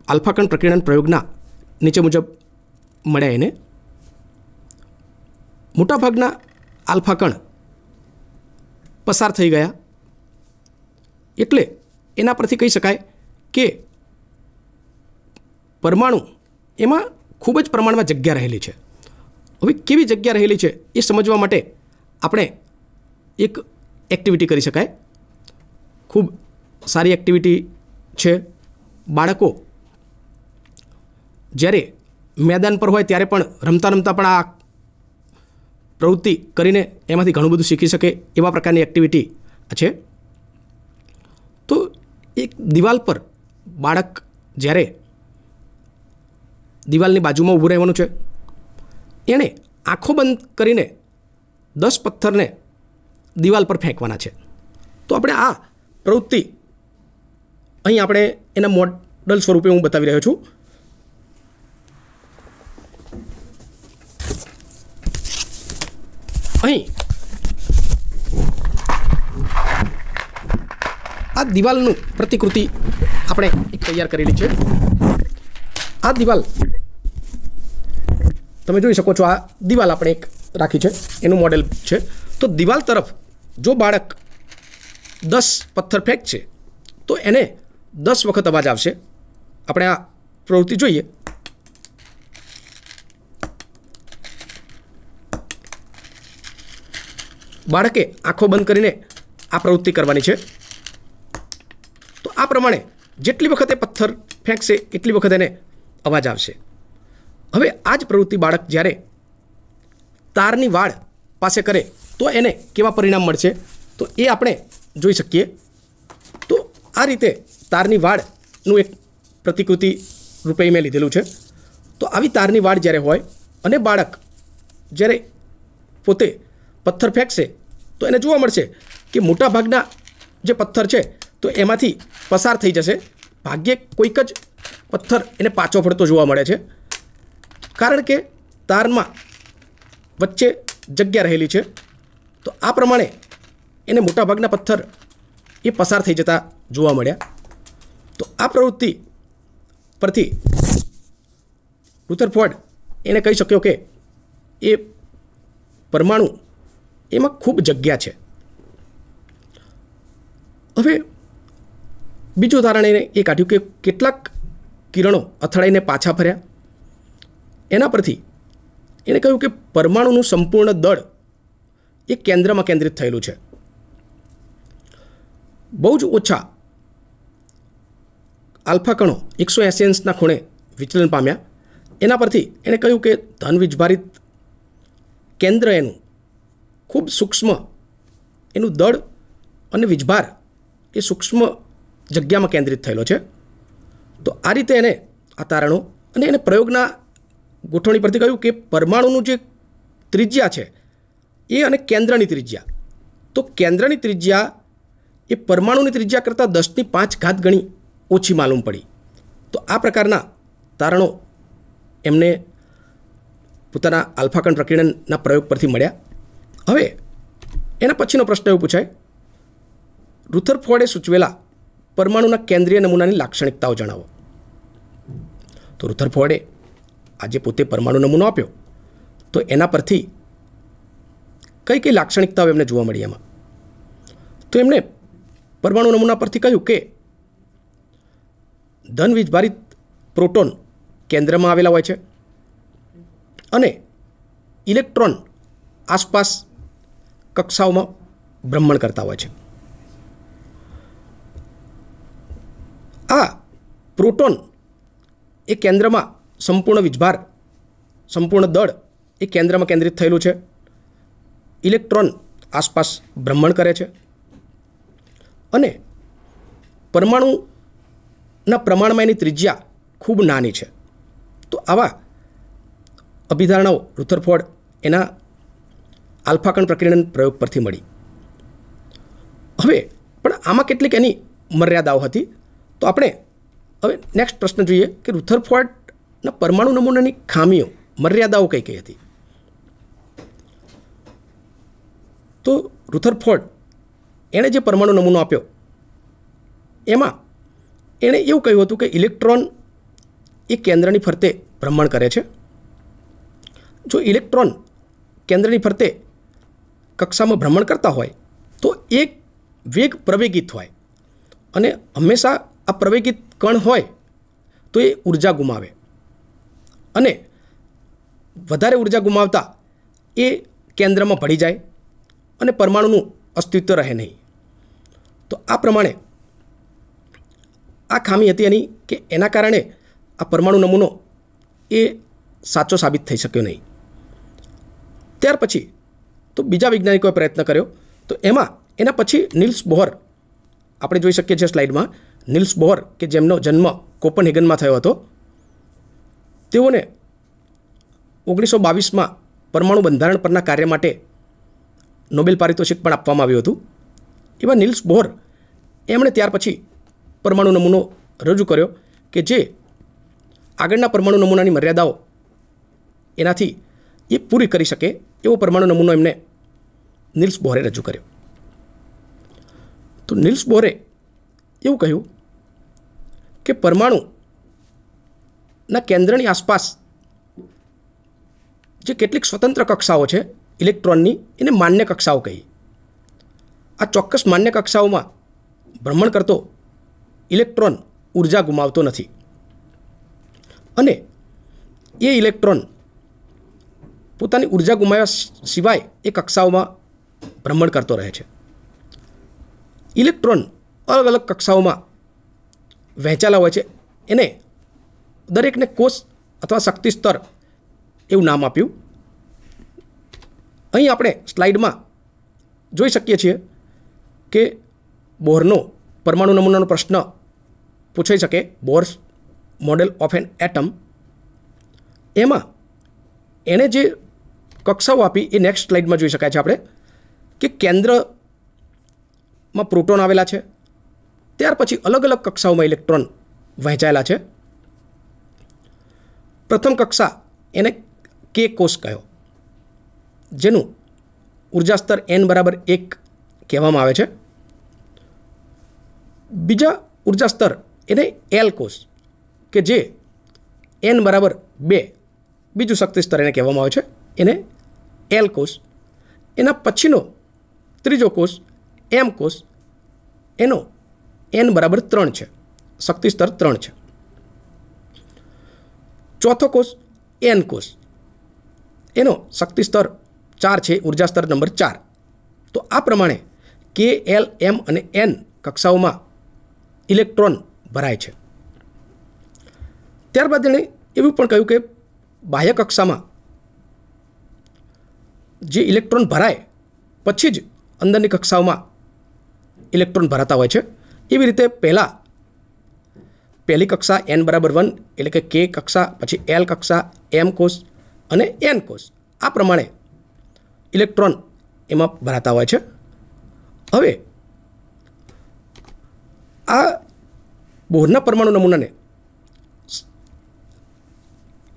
Speaker 1: આલ્ફા કણ પ્રકીર્ણન પ્રયોગના નીચે મુજબ મળ્યા. એને મોટાભાગના આલ્ફા કણ પસાર થઈ ગયા, એટલે એના પરથી કહી શકાય કે પરમાણુ એમાં ખૂબ જ પ્રમાણમાં જગ્યા રહેલી છે. હવે કેવી જગ્યા રહેલી છે એ સમજવા માટે આપણે એક એક્ટિવિટી કરી શકાય. ખૂબ સારી એક્ટિવિટી છે. બાળકો જ્યારે મેદાન પર હોય ત્યારે પણ રમતા પણ આ પ્રવૃત્તિ કરીને એમાંથી ઘણું બધું શીખી શકે એવા પ્રકારની એક્ટિવિટી છે. તો એક દિવાલ પર બાળક જ્યારે દિવાલની બાજુમાં ઊભું રહેવાનું છે, એણે આંખો બંધ કરીને 10 પથ્થરને દિવાલ પર ફેંકવાના છે. તો આપણે આ પ્રવૃત્તિ અહીં આપણે એના મોડલ સ્વરૂપે હું બતાવી રહ્યો છું. અહીં આ દિવાલનું પ્રતિકૃતિ આપણે એક તૈયાર કરેલી છે. આ દિવાલ તમે જોઈ શકો છો, આ દિવાલ આપણે એક રાખી છે, એનું મોડેલ છે. તો દિવાલ તરફ જો બાળક 10 પથ્થર ફેંકશે તો એને 10 વખત અવાજ આવશે. આપણે આ પ્રવૃત્તિ જોઈએ. બાળકે આંખો બંધ કરીને આ પ્રવૃત્તિ કરવાની છે. તો આ પ્રમાણે જેટલી વખત એ પથ્થર ફેંકશે એટલી વખત એને અવાજ આવશે. હવે આ જ પ્રવૃત્તિ બાળક જ્યારે તારની વાડ પાસે કરે તો એને કેવા પરિણામ મળશે તો એ આપણે જોઈ શકીએ. તો આ રીતે તારની વાડનું એક પ્રતિકૃતિ રૂપે મેં લીધેલું છે. તો આવી તારની વાડ જ્યારે હોય અને બાળક જ્યારે પોતે પથ્થર ફેંકશે તો એને જોવા મળશે કે મોટાભાગના જે પથ્થર છે તો એમાંથી પસાર થઈ જશે. ભાગ્યે કોઈક જ પથ્થર એને પાછો પડતો જોવા મળે છે, કારણ કે તારમાં વચ્ચે જગ્યા રહેલી છે. તો આ પ્રમાણે એને મોટાભાગના પથ્થર એ પસાર થઈ જતા જોવા મળ્યા. તો આ પ્રવૃત્તિ પરથી રુથરફોર્ડ એણે કહી શક્યો કે એ પરમાણુ એમાં ખૂબ જગ્યા છે. હવે બીજું ઉદાહરણ એને એ કાઢ્યું કે કેટલાક કિરણો અથડાઈને પાછા ફર્યા. એના પરથી એણે કહ્યું કે પરમાણુનું સંપૂર્ણ દળ એ કેન્દ્રમાં કેન્દ્રિત થયેલું છે. બહુ જ ઓછા આલ્ફા કણો 180 અંશના ખૂણે વિચલન પામ્યા. એના પરથી એણે કહ્યું કે ધન વીજભારિત કેન્દ્ર એનું ખૂબ સૂક્ષ્મ, એનું દળ અને વીજભાર એ સૂક્ષ્મ જગ્યામાં કેન્દ્રિત થયેલો છે. તો આ રીતે એને આ તારણો અને એને પ્રયોગના ગોઠવણી પરથી કહ્યું કે પરમાણુનું જે ત્રિજ્યા છે એ અને કેન્દ્રની ત્રિજ્યા, તો કેન્દ્રની ત્રિજ્યા એ પરમાણુની ત્રિજ્યા કરતાં 10⁵ ગણી ઓછી માલુમ પડી. તો આ પ્રકારના તારણો એમને પોતાના આલ્ફાકણ પ્રકીર્ણનના પ્રયોગ પરથી મળ્યા. હવે એના પછીનો પ્રશ્ન એવો પૂછાય, રુથરફોર્ડે સૂચવેલા પરમાણુના કેન્દ્રીય નમૂનાની લાક્ષણિકતાઓ જણાવો. તો રુથરફોર્ડે આજે પોતે પરમાણુ નમૂનો આપ્યો તો એના પરથી કઈ કઈ લાક્ષણિકતાઓ એમને જોવા મળી એમાં. તો એમણે પરમાણુ નમૂના પરથી કહ્યું કે ધન વીજભારિત પ્રોટોન કેન્દ્રમાં આવેલા હોય છે અને ઇલેક્ટ્રોન આસપાસ કક્ષાઓમાં ભ્રમણ કરતા હોય છે. આ પ્રોટોન એ કેન્દ્રમાં સંપૂર્ણ વીજભાર, સંપૂર્ણ દળ એ કેન્દ્રમાં કેન્દ્રિત થયેલું છે. ઇલેક્ટ્રોન આસપાસ ભ્રમણ કરે છે અને પરમાણુના પ્રમાણમાં એની ત્રિજ્યા ખૂબ નાની છે. તો આવા અભિધારણાઓ રુથરફોર્ડ એના આલ્ફાકણ પ્રકીર્ણન પ્રયોગ પરથી મળી. હવે પણ આમાં કેટલીક એની મર્યાદાઓ હતી. તો આપણે હવે નેક્સ્ટ પ્રશ્ન જોઈએ કે રુથરફોર્ડના પરમાણુ નમૂનાની ખામીઓ, મર્યાદાઓ કઈ કઈ હતી. તો રુથરફોર્ડ એણે જે પરમાણુ નમૂનો આપ્યો એમાં એણે એવું કહ્યું હતું કે ઇલેક્ટ્રોન એ કેન્દ્રની ફરતે ભ્રમણ કરે છે. જો ઇલેક્ટ્રોન કેન્દ્રની ફરતે કક્ષામાં ભ્રમણ કરતા હોય તો એક વેગ પ્રવેગિત હોય અને હંમેશા આ પ્રવેગિત કણ હોય તો એ ઉર્જા ગુમાવે અને વધારે ઉર્જા ગુમાવતા એ કેન્દ્રમાં ભળી જાય અને પરમાણુનું અસ્તિત્વ રહે નહીં. તો આ પ્રમાણે આ ખામી હતી એની કે એના કારણે આ પરમાણુ નમૂનો એ સાચો સાબિત થઈ શક્યો નહીં. ત્યાર પછી તો બીજા વૈજ્ઞાનિકોએ પ્રયત્ન કર્યો. તો એમાં એના પછી નિલ્સ બોહર, આપણે જોઈ શકીએ છીએ સ્લાઇડમાં, નિલ્સ બોહર કે જેમનો જન્મ કોપનહેગનમાં થયો હતો, તેઓને 1922માં પરમાણુ બંધારણ પરના કાર્ય માટે નોબેલ પારિતોષિક પણ આપવામાં આવ્યું હતું. એવા નિલ્સ બોહર એમણે ત્યાર પછી પરમાણુ નમૂનો રજૂ કર્યો કે જે આગળના પરમાણુ નમૂનાની મર્યાદાઓ એનાથી એ પૂરી કરી શકે એવો પરમાણુ નમૂનો એમને નિલ્સ બોહરે રજૂ કર્યો. તો નિલ્સ બોહરે એવું કહ્યું કે પરમાણુના કેન્દ્રની આસપાસ જે કેટલીક સ્વતંત્ર કક્ષાઓ છે ઇલેક્ટ્રોનની, એને માન્ય કક્ષાઓ કહી. આ ચોક્કસ માન્ય કક્ષાઓમાં ભ્રમણ કરતો ઇલેક્ટ્રોન ઉર્જા ગુમાવતો નથી અને એ ઇલેક્ટ્રોન પોતાની ઉર્જા ગુમાવ્યા સિવાય એ કક્ષાઓમાં ભ્રમણ કરતો રહે છે. ઇલેક્ટ્રોન અલગ અલગ કક્ષાઓમાં વહેંચાયેલા હોય છે. એને દરેકને કોષ અથવા શક્તિ સ્તર એવું નામ આપ્યું. અહીં આપણે સ્લાઇડમાં જોઈ શકીએ છીએ કે બોહરનો પરમાણુ નમૂનાનો પ્રશ્ન પૂછાઈ શકે, બોહર્સ મોડેલ ઓફ એન એટમ. એમાં એણે જે કક્ષાઓ આપી એ નેક્સ્ટ સ્લાઇડમાં જોઈ શકાય છે આપણે, કે કેન્દ્રમાં પ્રોટોન આવેલા છે, ત્યાર પછી અલગ અલગ કક્ષાઓમાં ઇલેક્ટ્રોન વહેંચાયેલા છે. પ્રથમ કક્ષા એને કે કોષ કહ્યો, જેનું ઉર્જા સ્તર n=1 કહેવામાં આવે છે. બીજા ઉર્જા સ્તર એને એલ કોષ, કે જે n=2 બીજું શક્તિ સ્તર એને કહેવામાં આવે છે, એને એલ કોષ. એના પછીનો ત્રીજો કોષ એમ કોષ, એનો n=3 છે, શક્તિ સ્તર 3 છે. ચોથો કોષ એન કોષ, એનો શક્તિ સ્તર 4 છે, ઉર્જા સ્તર નંબર 4. તો આ પ્રમાણે કે, એલ, એમ અને એન કક્ષાઓમાં ઇલેક્ટ્રોન ભરાય છે. ત્યારબાદ એણે એવું પણ કહ્યું કે બાહ્ય કક્ષામાં જે ઇલેક્ટ્રોન ભરાય પછી જ અંદરની કક્ષાઓમાં ઇલેક્ટ્રોન ભરાતા હોય છે. એવી રીતે પહેલી કક્ષા n=1 એટલે કે કે કક્ષા, પછી એલ કક્ષા, એમ કોષ અને એન કોષ, આ પ્રમાણે ઇલેક્ટ્રોન એમાં ભરાતા હોય છે. હવે આ બોહરના પરમાણુ નમૂનાને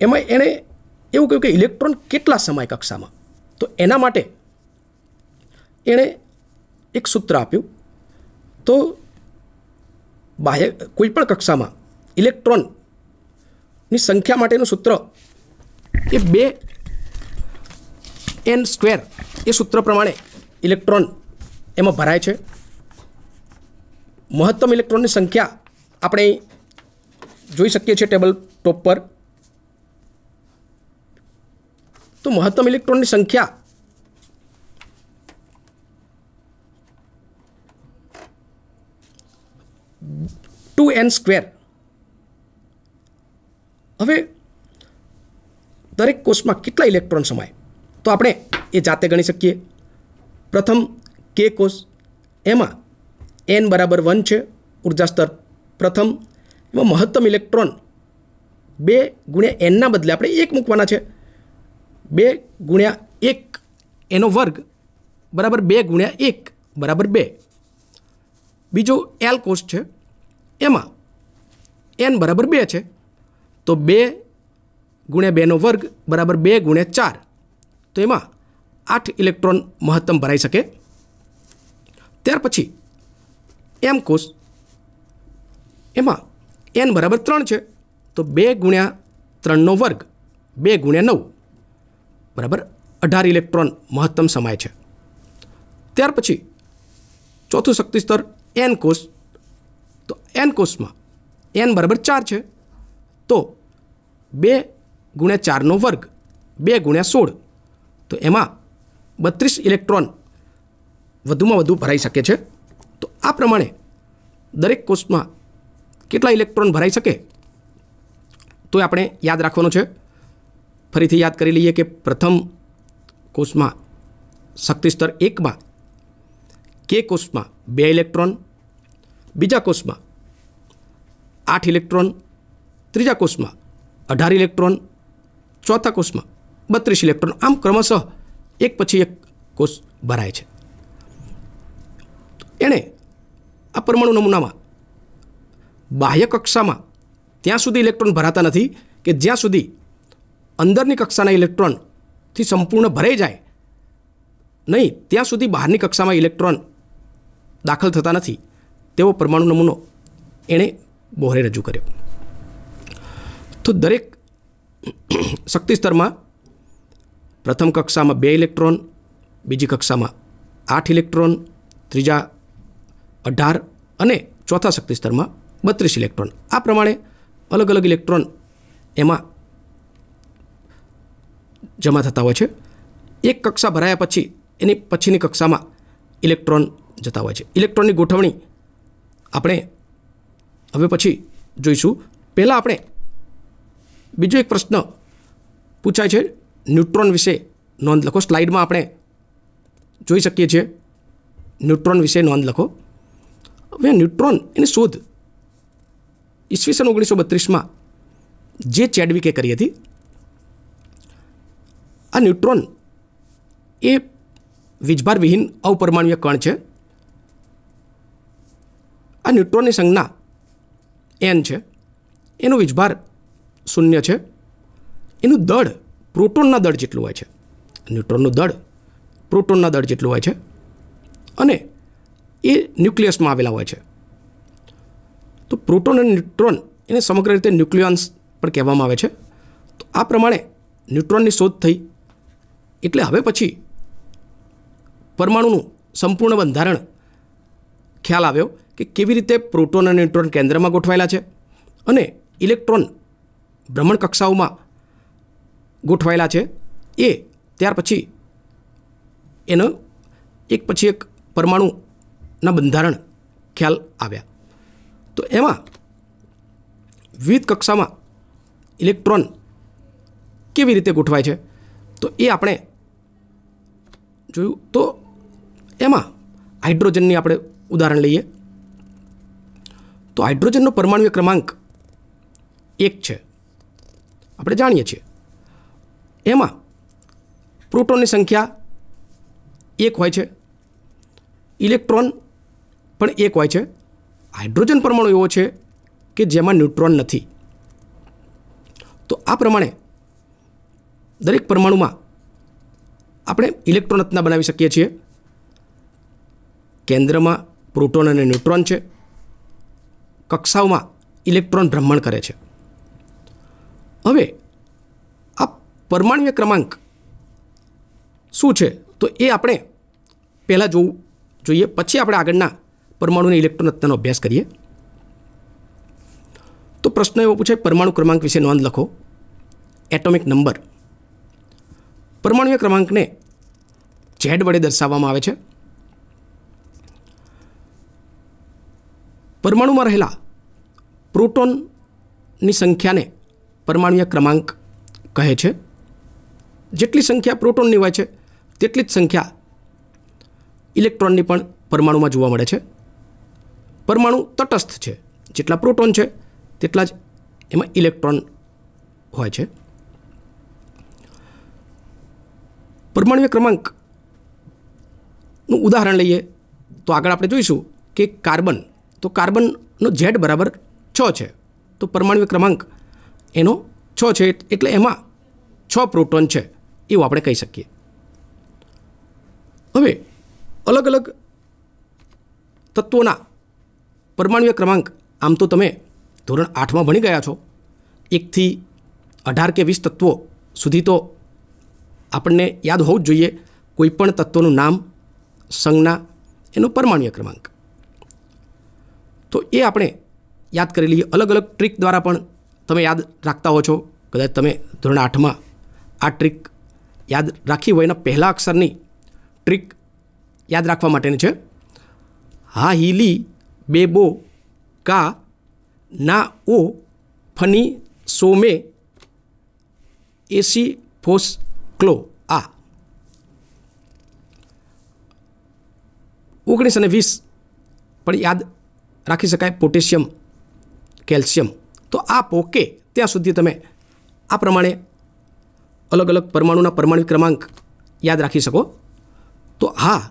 Speaker 1: એમાં એણે એવું કહ્યું કે ઇલેક્ટ્રોન કેટલા સમય કક્ષામાં, તો એના માટે એણે એક સૂત્ર આપ્યું. તો બાહ્ય કોઈ પણ કક્ષામાં ઇલેક્ટ્રોનની સંખ્યા માટેનું સૂત્ર એ 2n² એ સૂત્ર પ્રમાણે ઇલેક્ટ્રોન એમાં ભરાય છે. મહત્તમ ઇલેક્ટ્રોનની સંખ્યા આપણે જોઈ શકીએ છીએ ટેબલ ટોપ પર. તો મહત્તમ ઇલેક્ટ્રોનની સંખ્યા n². હવે દરેક કોષમાં કેટલા ઇલેક્ટ્રોન સમાય તો આપણે એ જાતે ગણી શકીએ. પ્રથમ કે કોષ, એમાં n=1 છે, ઉર્જા સ્તર પ્રથમ. એમાં મહત્તમ ઇલેક્ટ્રોન 2 × n ના બદલે આપણે 1 મૂકવાના છે. 2 × 1 એનો વર્ગ બરાબર 2 × 1 = 2. બીજો એલ કોષ છે, એમાં n=2 છે, તો 2 × 2 નો વર્ગ બરાબર 2 × 4. તો એમાં 8 ઇલેક્ટ્રોન મહત્તમ ભરાઈ શકે. ત્યાર પછી એમ કોષ, એમાં n=3 છે, તો 2 × 3 નો વર્ગ 2 × 9 બરાબર 18 ઇલેક્ટ્રોન મહત્તમ સમાય છે. ત્યાર પછી ચોથું શક્તિ સ્તર એન કોષ, તો એન કોષમાં n=4 છે, તો 2 × 4 નો વર્ગ 2 × 16, તો એમાં 32 ઇલેક્ટ્રોન વધુમાં વધુ ભરાઈ શકે છે. તો આ પ્રમાણે દરેક કોષમાં કેટલા ઇલેક્ટ્રોન ભરાઈ શકે તો આપણે યાદ રાખવાનું છે. ફરીથી યાદ કરી લઈએ કે પ્રથમ કોષમાં શક્તિ સ્તર 1 માં K કોષમાં 2 ઇલેક્ટ્રોન, બીજા કોષમાં 8 ઇલેક્ટ્રોન, ત્રીજા કોષમાં 18 ઇલેક્ટ્રોન, ચોથા કોષમાં 32 ઇલેક્ટ્રોન, આમ ક્રમશઃ એક પછી એક કોષ ભરાય છે. એણે આ પરમાણુ નમૂનામાં બાહ્ય કક્ષામાં ત્યાં સુધી ઇલેક્ટ્રોન ભરાતા નથી કે જ્યાં સુધી અંદરની કક્ષાના ઇલેક્ટ્રોનથી સંપૂર્ણ ભરાઈ જાય નહીં, ત્યાં સુધી બહારની કક્ષામાં ઇલેક્ટ્રોન દાખલ થતા નથી. તેવો પરમાણુ નમૂનો એણે બોહરે રજૂ કર્યો. તો દરેક શક્તિ સ્તરમાં પ્રથમ કક્ષામાં 2 ઇલેક્ટ્રોન, બીજી કક્ષામાં 8 ઇલેક્ટ્રોન, ત્રીજા 18 અને ચોથા શક્તિ સ્તરમાં 32 ઇલેક્ટ્રોન. આ પ્રમાણે અલગ અલગ ઇલેક્ટ્રોન એમાં જમા થતા હોય છે. એક કક્ષા ભરાયા પછી એની પછીની કક્ષામાં ઇલેક્ટ્રોન જતા હોય છે. ઇલેક્ટ્રોનની ગોઠવણી આપણે હવે પછી જોઈશું. પહેલાં આપણે બીજો એક પ્રશ્ન પૂછાય છે, ન્યુટ્રોન વિશે નોંધ લખો. સ્લાઇડમાં આપણે જોઈ શકીએ છીએ, ન્યુટ્રોન વિશે નોંધ લખો. હવે ન્યુટ્રોન એની શોધ ઈસવીસન 1932માં જે ચેડવિકે કરી હતી. આ ન્યુટ્રોન એ વીજભારવિહીન અપરમાણ્વીય કણ છે. આ ન્યુટ્રોનની સંજ્ઞા n છે. એનો વીજભાર 0 છે. એનું દળ પ્રોટોનના દળ જેટલું હોય છે. ન્યુટ્રોનનું દળ પ્રોટોનના દળ જેટલું હોય છે અને એ ન્યુક્લિયસમાં આવેલા હોય છે. તો પ્રોટોન અને ન્યુટ્રોન એને સમગ્ર રીતે ન્યુક્લિયોન્સ પણ કહેવામાં આવે છે. તો આ પ્રમાણે ન્યુટ્રોનની શોધ થઈ એટલે હવે પછી પરમાણુનું સંપૂર્ણ બંધારણ ખ્યાલ આવ્યો કે કેવી રીતે પ્રોટોન અને ન્યુટ્રોન કેન્દ્રમાં ગોઠવાયેલા છે અને ઇલેક્ટ્રોન ભ્રમણ કક્ષાઓમાં ગોઠવાયેલા છે. એ ત્યાર પછી એનો એક પછી એક પરમાણુના બંધારણ ખ્યાલ આવ્યા. તો એમાં વિવિધ કક્ષામાં ઇલેક્ટ્રોન કેવી રીતે ગોઠવાય છે તો એ આપણે જોયું. તો એમાં હાઇડ્રોજનની આપણે ઉદાહરણ લઈએ તો હાઇડ્રોજનનો પરમાણુય ક્રમાંક 1 છે, આપણે જાણીએ છીએ. એમાં પ્રોટોનની સંખ્યા 1 હોય છે, ઇલેક્ટ્રોન પણ 1 હોય છે. હાઇડ્રોજન પરમાણુ એવો છે કે જેમાં ન્યુટ્રોન નથી. તો આ પ્રમાણે દરેક પરમાણુમાં આપણે ઇલેક્ટ્રોન રચના બનાવી શકીએ છીએ. કેન્દ્રમાં પ્રોટોન અને ન્યુટ્રોન છે, કક્ષાઓમાં ઇલેક્ટ્રોન ભ્રમણ કરે છે. હવે આ પરમાણુય ક્રમાંક શું છે તો એ આપણે પહેલાં જોવું જોઈએ, પછી આપણે આગળના પરમાણુની ઇલેક્ટ્રોન રચનાનો અભ્યાસ કરીએ. તો પ્રશ્ન એવો પૂછાય, પરમાણુ ક્રમાંક વિશે નોંધ લખો. Atomic number. પરમાણુય ક્રમાંકને Z વડે દર્શાવવામાં આવે છે. પરમાણુમાં રહેલા પ્રોટોનની સંખ્યાને પરમાણુય ક્રમાંક કહે છે. જેટલી સંખ્યા પ્રોટોનની હોય છે તેટલી જ સંખ્યા ઇલેક્ટ્રોનની પણ પરમાણુમાં જોવા મળે છે. પરમાણુ તટસ્થ છે, જેટલા પ્રોટોન છે તેટલા જ એમાં ઇલેક્ટ્રોન હોય છે. પરમાણુય ક્રમાંકનું ઉદાહરણ લઈએ તો આગળ આપણે જોઈશું કે કાર્બન. તો કાર્બનનો Z બરાબર 6 છે. તો પરમાણુય ક્રમાંક એનો 6 છે, એટલે એમાં 6 પ્રોટોન છે એવું આપણે કહી શકીએ. હવે અલગ અલગ તત્વોના પરમાણુય ક્રમાંક આમ તો તમે ધોરણ 8માં ભણી ગયા છો. 1 થી 18 કે 20 તત્વો સુધી તો આપણને યાદ હોવું જ જોઈએ. કોઈ પણ તત્વનું નામ, સંજ્ઞા, એનો પરમાણુય ક્રમાંક. તો એ આપણે યાદ કરી લઈએ. અલગ અલગ ટ્રીક દ્વારા પણ તમે યાદ રાખતા હો છો. કદાચ તમે ધોરણ 8માં આ ટ્રીક યાદ રાખી હોય. એના પહેલા અક્ષરની ટ્રીક યાદ રાખવા માટેની છે. હા હીલી બેબો કા ના ઓ ફની સોમે એસી ફોસ ક્લો આ. 19 અને 20 પણ યાદ રાખી શકાય, પોટેશિયમ, કેલ્શિયમ. તો આ પોકે ત્યાં સુધી તમે આ પ્રમાણે અલગ અલગ પરમાણુના પરમાણુ ક્રમાંક યાદ રાખી શકો. તો હા,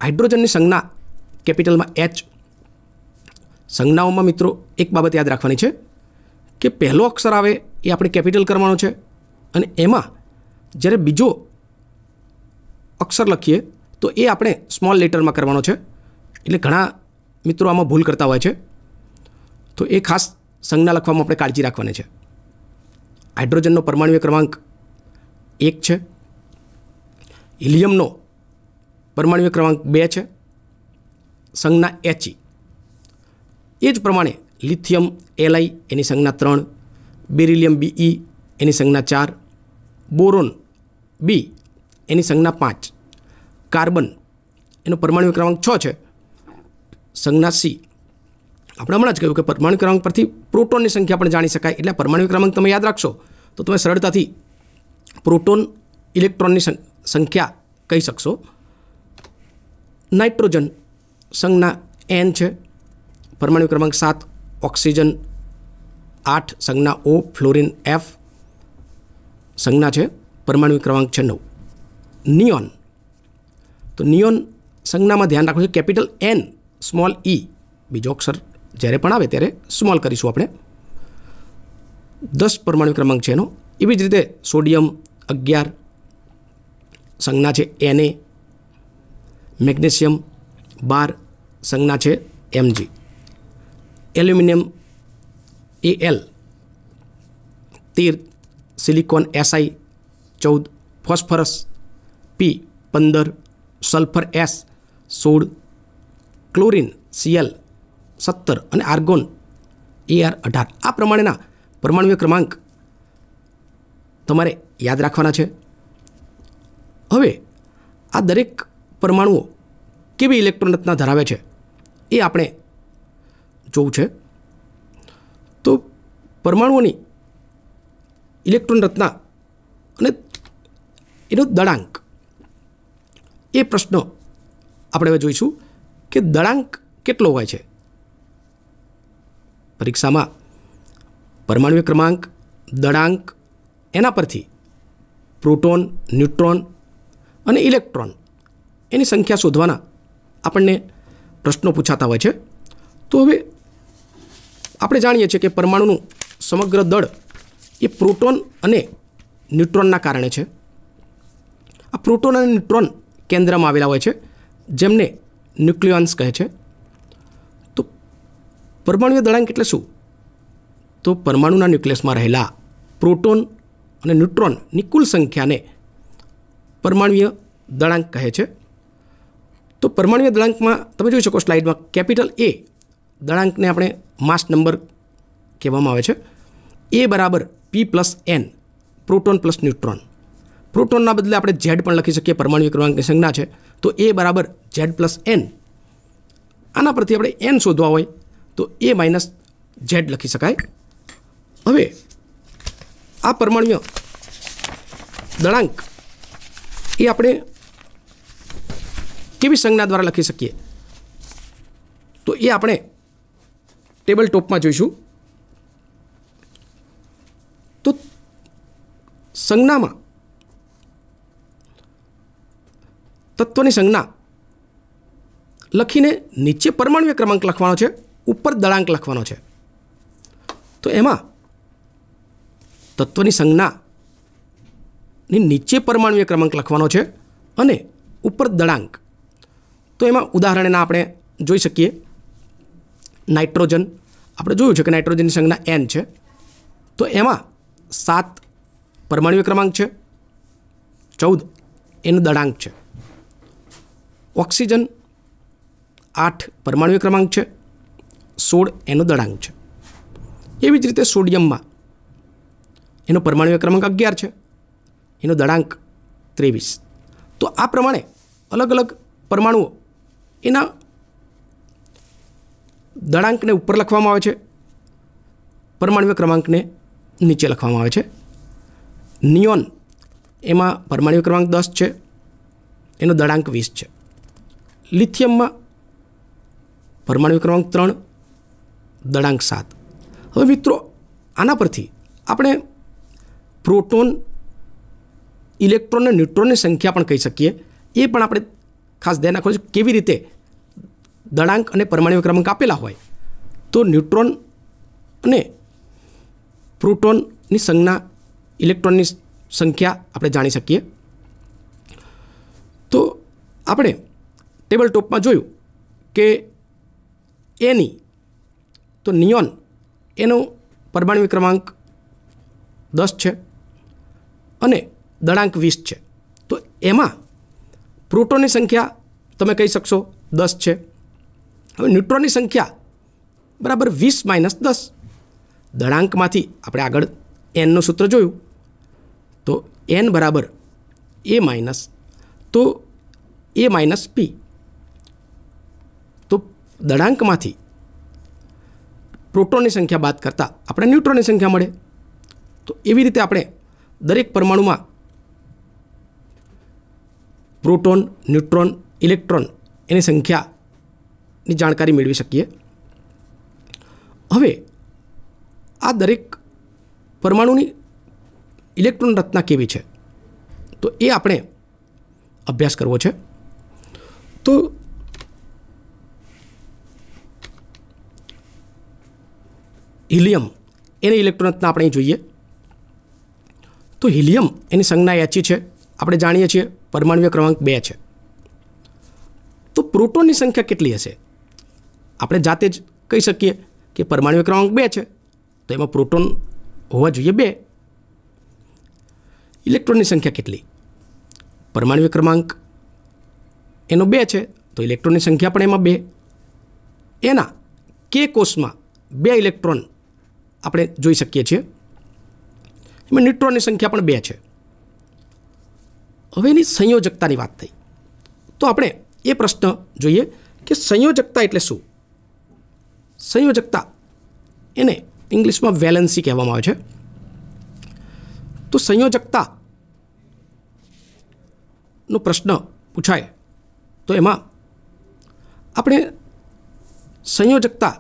Speaker 1: હાઇડ્રોજનની સંજ્ઞા કેપિટલમાં H. સંજ્ઞાઓમાં મિત્રો એક બાબત યાદ રાખવાની છે કે પહેલો અક્ષર આવે એ આપણે કેપિટલ કરવાનો છે, અને એમાં જ્યારે બીજો અક્ષર લખીએ તો એ આપણે સ્મોલ લેટરમાં કરવાનો છે. એટલે ઘણા મિત્રો આમાં ભૂલ કરતા હોય છે, તો એ ખાસ સંજ્ઞા લખવામાં આપણે કાળજી રાખવાની છે. હાઇડ્રોજનનો પરમાણુય ક્રમાંક 1 છે, હિલિયમનો પરમાણુય ક્રમાંક 2 છે, સંજ્ઞા He. એ જ પ્રમાણે લિથિયમ Li એની સંજ્ઞા 3, બેરિલિયમ Be એની સંજ્ઞા 4, બોરોન B એની સંજ્ઞા 5, કાર્બન એનો પરમાણુ ક્રમાંક 6 છે, સંજ્ઞા C. આપણે હમણાં જ કહ્યું કે પરમાણુ ક્રમાંક પરથી પ્રોટોનની સંખ્યા પણ જાણી શકાય. એટલે પરમાણુ ક્રમાંક તમે યાદ રાખશો તો તમે સરળતાથી પ્રોટોન, ઇલેક્ટ્રોનની સંખ્યા કહી શકશો. નાઇટ્રોજન સંજ્ઞા N છે, પરમાણુ ક્રમાંક 7, ઓક્સિજન 8, સંજ્ઞા O, ફ્લોરિન F, સંજ્ઞા છે પરમાણુ ક્રમાંક છે 9. નિયોન, તો નિયોન સંજ્ઞામાં ધ્યાન રાખવું છે કેપિટલ N, સ્મોલ E. બીજો અક્ષર જ્યારે પણ આવે ત્યારે સ્મોલ કરીશું આપણે. 10 પરમાણુ ક્રમાંક છે એનો. એવી જ રીતે સોડિયમ 11, સંજ્ઞા છે Na. મેગ્નેશિયમ 12, સંજ્ઞા છે Mg. Aluminium Al 13, silicon Si 14, phosphorus P 15, sulphur S 16, chlorine Cl 17 અને આર્ગોન Ar 18. આ પ્રમાણેના પરમાણુય ક્રમાંક તમારે યાદ રાખવાના છે. હવે આ દરેક પરમાણુઓ કેવી ઇલેક્ટ્રોન રચના ધરાવે છે એ આપણે જોવું છે. તો પરમાણુઓની ઇલેક્ટ્રોન રચના અને એનો દળાંક, એ પ્રશ્ન આપણે હવે જોઈશું કે દળાંક કેટલો હોય છે. પરીક્ષામાં પરમાણુ ક્રમાંક, દળાંક, એના પરથી પ્રોટોન, ન્યુટ્રોન અને ઇલેક્ટ્રોન એની સંખ્યા શોધવાના આપણને પ્રશ્નો પૂછાતા હોય છે. તો હવે આપણે જાણીએ છીએ કે પરમાણુનું સમગ્ર દળ એ પ્રોટોન અને ન્યુટ્રોનના કારણે છે. આ પ્રોટોન અને ન્યુટ્રોન કેન્દ્રમાં આવેલા હોય છે, જેમને ન્યુક્લિયોન્સ કહે છે. તો પરમાણુય દળાંક એટલે શું? તો પરમાણુના ન્યુક્લિયસમાં રહેલા પ્રોટોન અને ન્યુટ્રોનની કુલ સંખ્યાને પરમાણુય દળાંક કહે છે. તો પરમાણુય દળાંકમાં તમે જોઈ શકો સ્લાઇડમાં કેપિટલ A દળાંકને આપણે માસ નંબર કહેવામાં આવે છે. A બરાબર P plus N, proton plus neutron. પ્રોટોનના બદલે આપણે Z પણ લખી શકીએ, પરમાણુ ક્રમાંકની સંજ્ઞા છે. તો A બરાબર Z પ્લસ N. આના પરથી આપણે N શોધવા હોય તો A માઇનસ Z લખી શકાય. હવે આ પરમાણુય દળાંક એ આપણે કેવી સંજ્ઞા દ્વારા લખી શકીએ? તો એ આપણે ટેબલ ટોપમાં જોઈશું. તો સંજ્ઞામાં તત્વની સંજ્ઞા લખીને નીચે પરમાણુય ક્રમાંક લખવાનો છે, ઉપર દળાંક લખવાનો છે. તો એમાં તત્વની સંજ્ઞાની નીચે પરમાણુય ક્રમાંક લખવાનો છે અને ઉપર દળાંક. તો એમાં ઉદાહરણના આપણે જોઈ શકીએ. નાઇટ્રોજન આપણે જોયું છે કે નાઇટ્રોજનની સંજ્ઞા N છે. તો એમાં 7 પરમાણુય ક્રમાંક છે, 14 એનો દળાંક છે. ઓક્સિજન 8 પરમાણુય ક્રમાંક છે, 16 એનો દળાંક છે. એવી જ રીતે સોડિયમમાં એનો પરમાણુય ક્રમાંક 11 છે, એનો દળાંક 23. તો આ પ્રમાણે અલગ અલગ પરમાણુઓ એના દળાંકને ઉપર લખવામાં આવે છે, પરમાણુય ક્રમાંકને નીચે લખવામાં આવે છે. નિયોન એમાં પરમાણુય ક્રમાંક 10 છે, એનો દળાંક 20 છે. લિથિયમમાં પરમાણુ ક્રમાંક 3, દળાંક 7. હવે મિત્રો આના પરથી આપણે પ્રોટોન, ઇલેક્ટ્રોન અને ન્યુટ્રોનની સંખ્યા પણ કહી શકીએ. એ પણ આપણે ખાસ ધ્યાન રાખવું છે કેવી રીતે દળાંક અને પરમાણુ ક્રમાંક આપેલા હોય તો ન્યુટ્રોન અને પ્રોટોનની સંજ્ઞા, ઇલેક્ટ્રોનની સંખ્યા આપણે જાણી શકીએ. તો આપણે ટેબલ ટોપમાં જોયું કે એની તો નિયોન એનો પરમાણુ ક્રમાંક 10 છે અને દળાંક 20 છે. તો એમાં પ્રોટોનની સંખ્યા તમે કહી શકશો 10 છે. હવે ન્યુટ્રોનની સંખ્યા બરાબર 20 - 10. દળાંકમાંથી આપણે આગળ એનનું સૂત્ર જોયું તો એન બરાબર એ માઇનસ તો એ માઇનસ પી. તો દળાંકમાંથી પ્રોટોનની સંખ્યા બાદ કરતાં આપણે ન્યુટ્રોનની સંખ્યા મળે. તો એવી રીતે આપણે દરેક પરમાણુમાં પ્રોટોન, ન્યુટ્રોન, ઇલેક્ટ્રોન એની સંખ્યાની જાણકારી મેળવી શકીએ. હવે આ દરેક પરમાણુની ઇલેક્ટ્રોન રચના કેવી છે તો એ આપણે અભ્યાસ કરવો છે. તો હિલિયમ એની ઇલેક્ટ્રોન રચના આપણે જોઈએ તો હિલિયમ એની સંજ્ઞા He છે. આપણે જાણીએ છીએ પરમાણુ ક્રમાંક 2 છે. તો પ્રોટોનની સંખ્યા કેટલી હશે? આપણે જાતે જ કહી શકીએ કે પરમાણુ ક્રમાંક 2 છે તો એમાં પ્રોટોન હોવા જોઈએ 2. ઇલેક્ટ્રોનની સંખ્યા કેટલી? પરમાણુ ક્રમાંક એનો 2 છે તો ઇલેક્ટ્રોનની સંખ્યા પણ એમાં 2. એના કે કોષમાં 2 ઇલેક્ટ્રોન આપણે જોઈ શકીએ છીએ. એમાં ન્યુટ્રોનની સંખ્યા પણ 2 છે. હવે એની સંયોજકતાની વાત થઈ તો આપણે એ પ્રશ્ન જોઈએ કે સંયોજકતા એટલે શું? સંયોજકતા એને ઇંગ્લિશમાં વેલેન્સી કહેવામાં આવે છે. તો સંયોજકતાનો પ્રશ્ન પૂછાય તો એમાં આપણે સંયોજકતા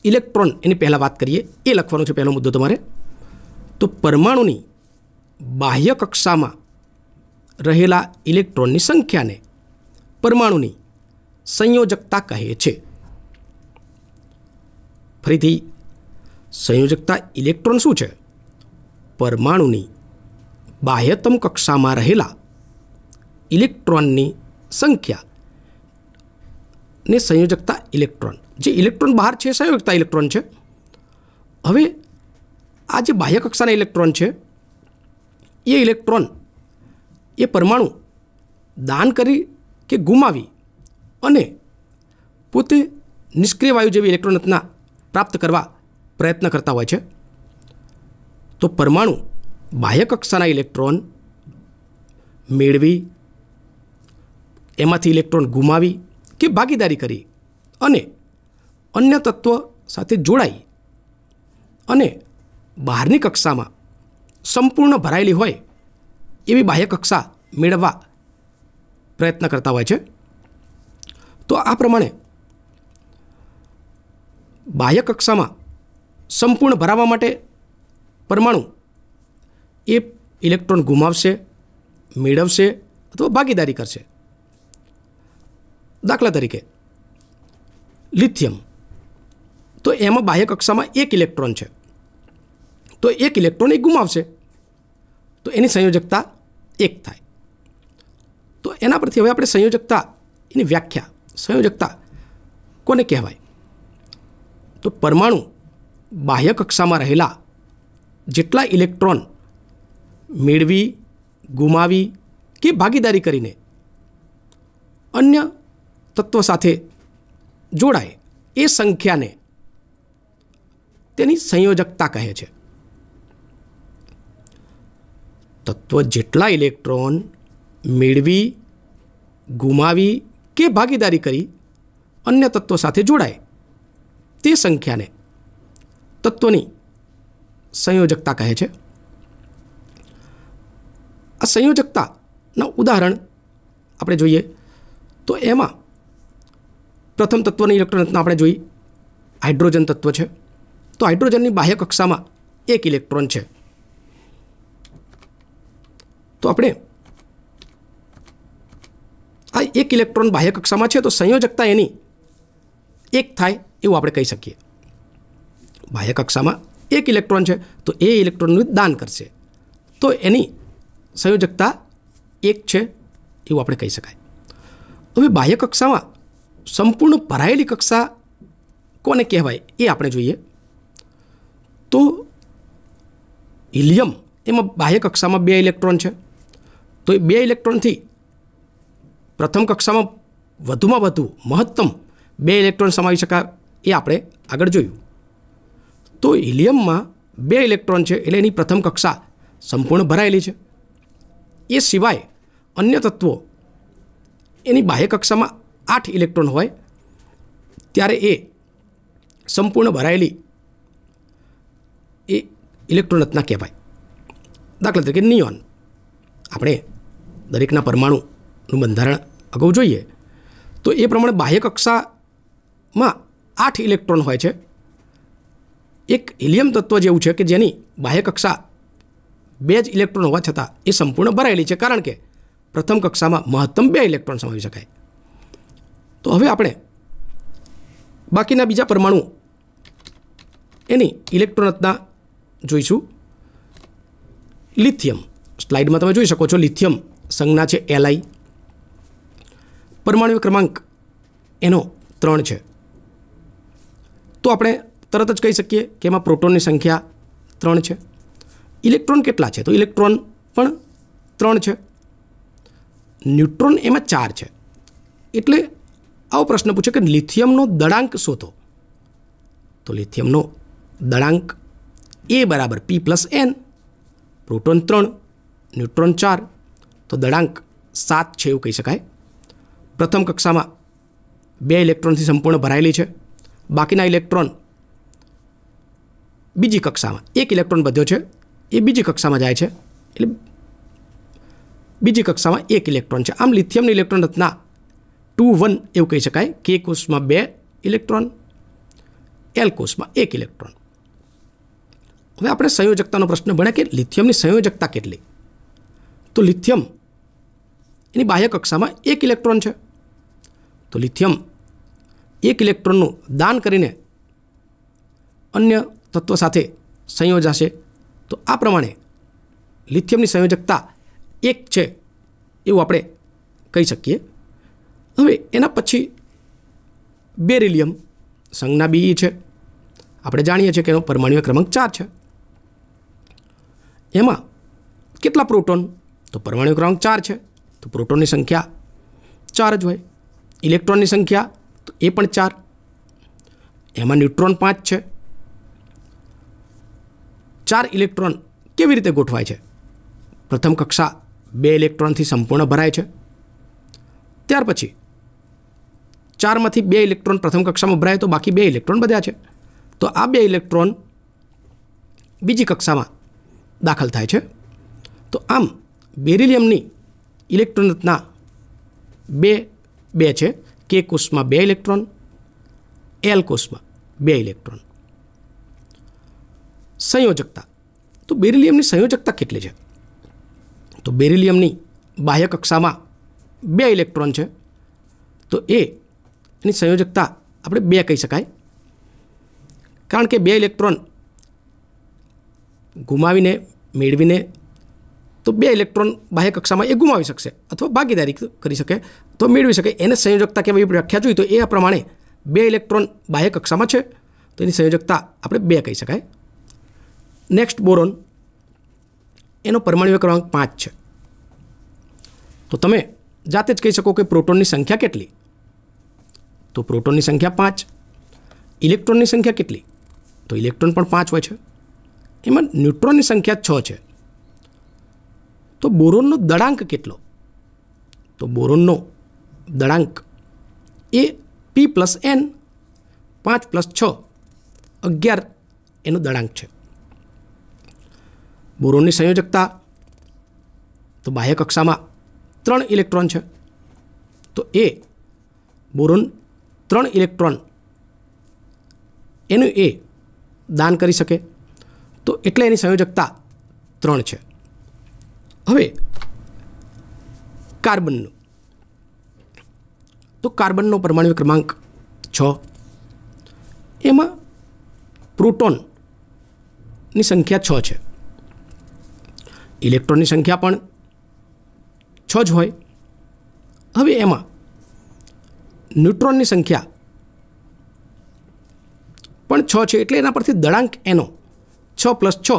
Speaker 1: ઇલેક્ટ્રોન એની પહેલાં વાત કરીએ. એ લખવાનો છે પહેલો મુદ્દો તમારે. તો પરમાણુની બાહ્ય કક્ષામાં રહેલા ઇલેક્ટ્રોનની સંખ્યાને પરમાણુની સંયોજકતા કહે છે. ફરીથી સંયોજકતા ઇલેક્ટ્રોન શું છે? પરમાણુની બાહ્યતમ કક્ષામાં રહેલા ઇલેક્ટ્રોનની સંખ્યા ને સંયોજકતા ઇલેક્ટ્રોન. જે ઇલેક્ટ્રોન બહાર છે સંયોજકતા ઇલેક્ટ્રોન છે. હવે આ જે બાહ્ય કક્ષાના ઇલેક્ટ્રોન છે એ ઇલેક્ટ્રોન એ પરમાણુ દાન કરી કે ગુમાવી અને પોતે નિષ્ક્રિય વાયુ જેવી ઇલેક્ટ્રોન રચના પ્રાપ્ત કરવા પ્રયત્ન કરતા હોય છે. તો પરમાણુ બાહ્ય કક્ષાના ઇલેક્ટ્રોન મેળવી, એમાંથી ઇલેક્ટ્રોન ગુમાવી કે ભાગીદારી કરી અને અન્ય તત્વ સાથે જોડાઈ અને બહારની કક્ષામાં સંપૂર્ણ ભરાયેલી હોય એવી બાહ્ય કક્ષા મેળવવા પ્રયત્ન કરતા હોય છે. તો આ પ્રમાણે બાહ્ય કક્ષામાં સંપૂર્ણ ભરાવા માટે પરમાણુ એ ઇલેક્ટ્રોન ગુમાવશે, મેળવશે અથવા ભાગીદારી કરશે. દાખલા તરીકે લિથિયમ, તો એમાં બાહ્ય કક્ષામાં 1 ઇલેક્ટ્રોન છે. તો 1 ઇલેક્ટ્રોન એ ગુમાવશે તો એની સંયોજકતા 1 થાય. તો એના પરથી હવે આપણે સંયોજકતા એની વ્યાખ્યા, સંયોજકતા કોને કહેવાય? તો પરમાણુ બાહ્ય કક્ષામાં રહેલા જેટલા ઇલેક્ટ્રોન મેળવી, ગુમાવી કે ભાગીદારી કરીને અન્ય તત્વ સાથે જોડાય એ સંખ્યાને તેની સંયોજકતા કહે છે. તત્વ જેટલા ઇલેક્ટ્રોન મેળવી, ગુમાવી કે ભાગીદારી કરી અન્ય તત્વ સાથે જોડાય તે સંખ્યાને તત્વની સંયોજકતા કહે છે. આ સંયોજકતાના ઉદાહરણ આપણે જોઈએ તો એમાં પ્રથમ તત્વની ઇલેક્ટ્રોન રચના આપણે જોઈ હાઇડ્રોજન તત્વ છે. તો હાઇડ્રોજનની બાહ્ય કક્ષામાં 1 ઇલેક્ટ્રોન છે. તો આપણે આ 1 ઇલેક્ટ્રોન બાહ્ય કક્ષામાં છે તો સંયોજકતા એની 1 થાય એવું આપણે કહી શકીએ. બાહ્ય કક્ષામાં 1 ઇલેક્ટ્રોન છે તો એ ઇલેક્ટ્રોનનું દાન કરશે તો એની સંયોજકતા 1 છે એવું આપણે કહી શકાય. હવે બાહ્ય કક્ષામાં સંપૂર્ણ ભરાયેલી કક્ષા કોને કહેવાય એ આપણે જોઈએ. તો હિલિયમ એમાં બાહ્ય કક્ષામાં 2 ઇલેક્ટ્રોન છે. તો એ 2 ઇલેક્ટ્રોનથી પ્રથમ કક્ષામાં વધુમાં વધુ મહત્તમ 2 ઇલેક્ટ્રોન સમાવી શકાય એ આપણે આગળ જોયું. તો હિલિયમમાં 2 ઇલેક્ટ્રોન છે એટલે એની પ્રથમ કક્ષા સંપૂર્ણ ભરાયેલી છે. એ સિવાય અન્ય તત્વો એની બાહ્ય કક્ષામાં 8 ઇલેક્ટ્રોન હોય ત્યારે એ સંપૂર્ણ ભરાયેલી એ ઇલેક્ટ્રોન રચના કહેવાય. દાખલા તરીકે નિયોન, આપણે દરેકના પરમાણુનું બંધારણ અગાઉ જોઈએ તો એ પ્રમાણે બાહ્ય કક્ષામાં 8 ઇલેક્ટ્રોન હોય છે. એક હિલિયમ તત્વ જેવું છે કે જેની બાહ્ય કક્ષા 2 જ ઇલેક્ટ્રોન હોવા છતાં એ સંપૂર્ણ ભરાયેલી છે કારણ કે પ્રથમ કક્ષામાં મહત્તમ 2 ઇલેક્ટ્રોન સમાવી શકાય. તો હવે આપણે બાકીના બીજા પરમાણુ એની ઇલેક્ટ્રોન રચના જોઈશું. લિથિયમ, સ્લાઇડમાં તમે જોઈ શકો છો લિથિયમ સંજ્ઞા છે Li, પરમાણુ ક્રમાંક એનો 3 છે. તો આપણે તરત જ કહી શકીએ કે એમાં પ્રોટોનની સંખ્યા 3 છે. ઇલેક્ટ્રોન કેટલા છે? તો ઇલેક્ટ્રોન પણ 3 છે. ન્યુટ્રોન એમાં 4 છે. એટલે આવો પ્રશ્ન પૂછે કે લિથિયમનો દળાંક શોધો. તો લિથિયમનો દળાંક A બરાબર P+N, પ્રોટોન 3, ન્યુટ્રોન 4, તો દળાંક 7 છે એવું કહી શકાય. પ્રથમ કક્ષામાં 2 ઇલેક્ટ્રોનથી સંપૂર્ણ ભરાયેલી છે. બાકીના ઇલેક્ટ્રોન બીજી કક્ષામાં 1 ઇલેક્ટ્રોન વધ્યો છે એ બીજી કક્ષામાં જાય છે એટલે બીજી કક્ષામાં 1 ઇલેક્ટ્રોન છે. આમ લિથિયમની ઇલેક્ટ્રોન રચના 2-1 એવું કહી શકાય. K કોષમાં 2 ઇલેક્ટ્રોન, L કોષમાં 1 ઇલેક્ટ્રોન. હવે આપણે સંયોજકતાનો પ્રશ્ન ભણ્યા કે લિથિયમની સંયોજકતા કેટલી. તો લિથિયમ એની બાહ્ય કક્ષામાં 1 ઇલેક્ટ્રોન છે. તો લિથિયમ 1 ઇલેક્ટ્રોનનું દાન કરીને અન્ય તત્વ સાથે સંયોજાશે. તો આ પ્રમાણે લિથિયમની સંયોજકતા 1 છે એવું આપણે કહી શકીએ. હવે એના પછી બેરિલિયમ સંજ્ઞા Be છે. આપણે જાણીએ છીએ કે એનો પરમાણુ ક્રમાંક 4 છે. એમાં કેટલા પ્રોટોન? તો પરમાણુ ક્રમાંક 4 છે તો પ્રોટોનની સંખ્યા 4 જ હોય. ઇલેક્ટ્રોનની સંખ્યા તો એ પણ 4. એમાં ન્યુટ્રોન 5 છે. 4 ઇલેક્ટ્રોન કેવી રીતે ગોઠવાય છે? પ્રથમ કક્ષા 2 ઇલેક્ટ્રોનથી સંપૂર્ણ ભરાય છે. ત્યાર પછી 4માંથી 2 ઇલેક્ટ્રોન પ્રથમ કક્ષામાં ભરાય તો બાકી 2 ઇલેક્ટ્રોન વધ્યા છે. તો આ 2 ઇલેક્ટ્રોન બીજી કક્ષામાં દાખલ થાય છે. તો આમ બેરિલિયમની ઇલેક્ટ્રોન રચના 2 છે. K કોષમાં 2 ઇલેક્ટ્રોન, L કોષમાં 2 ઇલેક્ટ્રોન. સંયોજકતા, તો બેરિલિયમની સંયોજકતા કેટલી છે? તો બેરિલિયમની બાહ્ય કક્ષામાં 2 ઇલેક્ટ્રોન છે તો એની સંયોજકતા આપણે 2 કહી શકાય. કારણ કે 2 ઇલેક્ટ્રોન ગુમાવીને મેળવીને તો 2 ઇલેક્ટ્રોન બાહ્ય કક્ષામાં એ ગુમાવી શકશે અથવા ભાગીદારી કરી શકે તો મેળવી શકે. એને સંયોજકતા કહેવાય વ્યાખ્યા જોઈએ તો એ આ પ્રમાણે 2 ઇલેક્ટ્રોન બાહ્ય કક્ષામાં છે તો એની સંયોજકતા આપણે 2 કહી શકાય. નેક્સ્ટ બોરોન, એનો પરમાણુ ક્રમાંક 5 છે. તો તમે જાતે જ કહી શકો કે પ્રોટોનની સંખ્યા કેટલી? તો પ્રોટોનની સંખ્યા 5. ઇલેક્ટ્રોનની સંખ્યા કેટલી? તો ઇલેક્ટ્રોન પણ 5 હોય છે. એમાં ન્યુટ્રોનની સંખ્યા 6 છે. તો બોરોનનો દળાંક કેટલો? તો બોરોનનો દળાંક એ P+N, 5 + 6 11 એનો દળાંક છે. બોરોનની સંયોજકતા તો બાહ્ય કક્ષામાં 3 ઇલેક્ટ્રોન છે તો એ બોરોન 3 ઇલેક્ટ્રોન એનું એ દાન કરી શકે, તો એટલે એની સંયોજકતા 3 છે. હવે કાર્બનનું, તો કાર્બનનો પરમાણુ ક્રમાંક 6. એમાં પ્રોટોનની સંખ્યા 6 છે, ઇલેક્ટ્રોનની સંખ્યા પણ 6 જ હોય. હવે એમાં ન્યુટ્રોનની સંખ્યા પણ 6 છે, એટલે એના પરથી દળાંક એનો 6 + 6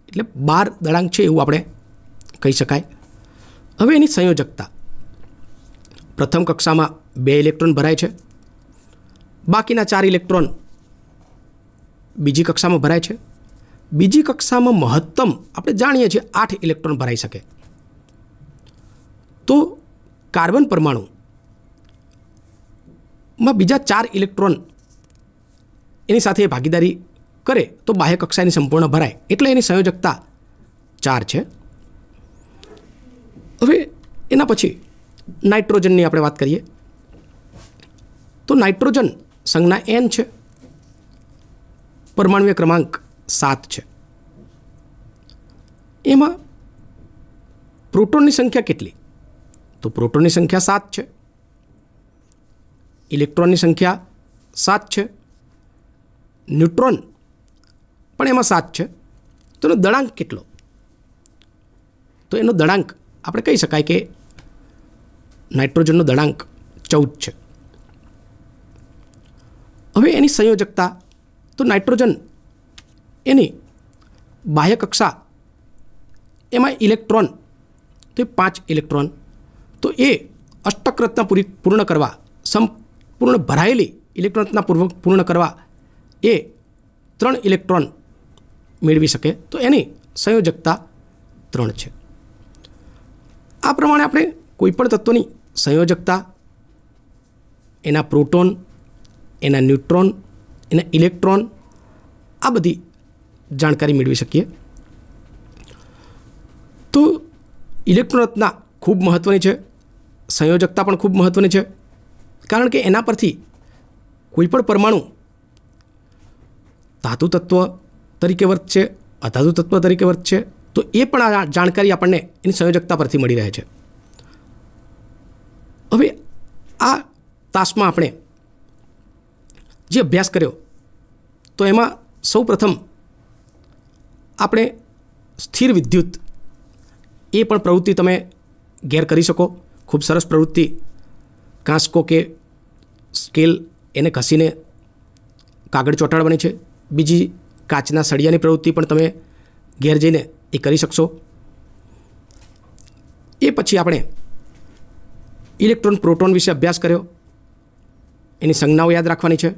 Speaker 1: એટલે 12 દળાંક છે એવું આપણે કહી શકાય. હવે એની સંયોજકતા, પ્રથમ કક્ષામાં 2 ઇલેક્ટ્રોન ભરાય છે, બાકીના 4 ઇલેક્ટ્રોન બીજી કક્ષામાં ભરાય છે. બીજી કક્ષામાં મહત્તમ આપણે જાણીએ છીએ 8 ઇલેક્ટ્રોન ભરાઈ શકે. તો કાર્બન પરમાણુમાં બીજા 4 ઇલેક્ટ્રોન એની સાથે ભાગીદારી કરે તો બાહ્ય કક્ષાની સંપૂર્ણ ભરાય, એટલે એની સંયોજકતા 4 છે. હવે એના પછી નાઇટ્રોજનની આપણે વાત કરીએ તો નાઇટ્રોજન સંજ્ઞા N છે, પરમાણુય ક્રમાંક 7 છે. એમાં પ્રોટોનની સંખ્યા કેટલી? તો પ્રોટોનની સંખ્યા 7 છે, ઇલેક્ટ્રોનની સંખ્યા 7 છે, ન્યુટ્રોન પણ એમાં 7 છે. તો એનો દળાંક કેટલો? તો એનો દળાંક આપણે કહી શકાય કે નાઇટ્રોજનનો દળાંક 14 છે. હવે એની સંયોજકતા, તો નાઇટ્રોજન એની બાહ્ય કક્ષા એમાં ઇલેક્ટ્રોન તો 5 ઇલેક્ટ્રોન, તો એ અષ્ટક રચના પૂર્ણ કરવા, સંપૂર્ણ ભરાયેલી ઇલેક્ટ્રોન રચના પૂર્ણ કરવા એ 3 ઇલેક્ટ્રોન મેળવી શકે, તો એની સંયોજકતા 3 છે. આ પ્રમાણે આપણે કોઈપણ તત્વની સંયોજકતા, એના પ્રોટોન, એના ન્યુટ્રોન, એના ઇલેક્ટ્રોન, આ બધી જાણકારી મેળવી શકીએ. તો ઇલેક્ટ્રોન રચના ખૂબ મહત્ત્વની છે, સંયોજકતા પણ ખૂબ મહત્ત્વની છે, કારણ કે એના પરથી કોઈપણ પરમાણુ ધાતુ તત્વ તરીકે વર્તશે, અધાતુ તત્વ તરીકે વર્તશે, તો એ પણ આ જાણકારી આપણને એની સંયોજકતા પરથી મળી રહે છે. હવે આ તાસમાં આપણે જે અભ્યાસ કર્યો તો એમાં સૌ પ્રથમ આપણે સ્થિર વિદ્યુત એ પણ પ્રવૃત્તિ તમે ઘેર કરી શકો. ખૂબ સરસ પ્રવૃત્તિ, કાંસકો કે સ્કેલ એને ઘસીને કાગળ ચોંટાડવાની છે. બીજી કાચના સળિયાની પ્રવૃત્તિ પણ તમે ઘેર જઈને એ કરી શકશો. એ પછી આપણે ઇલેક્ટ્રોન પ્રોટોન વિશે અભ્યાસ કર્યો, એની સંજ્ઞાઓ યાદ રાખવાની છે.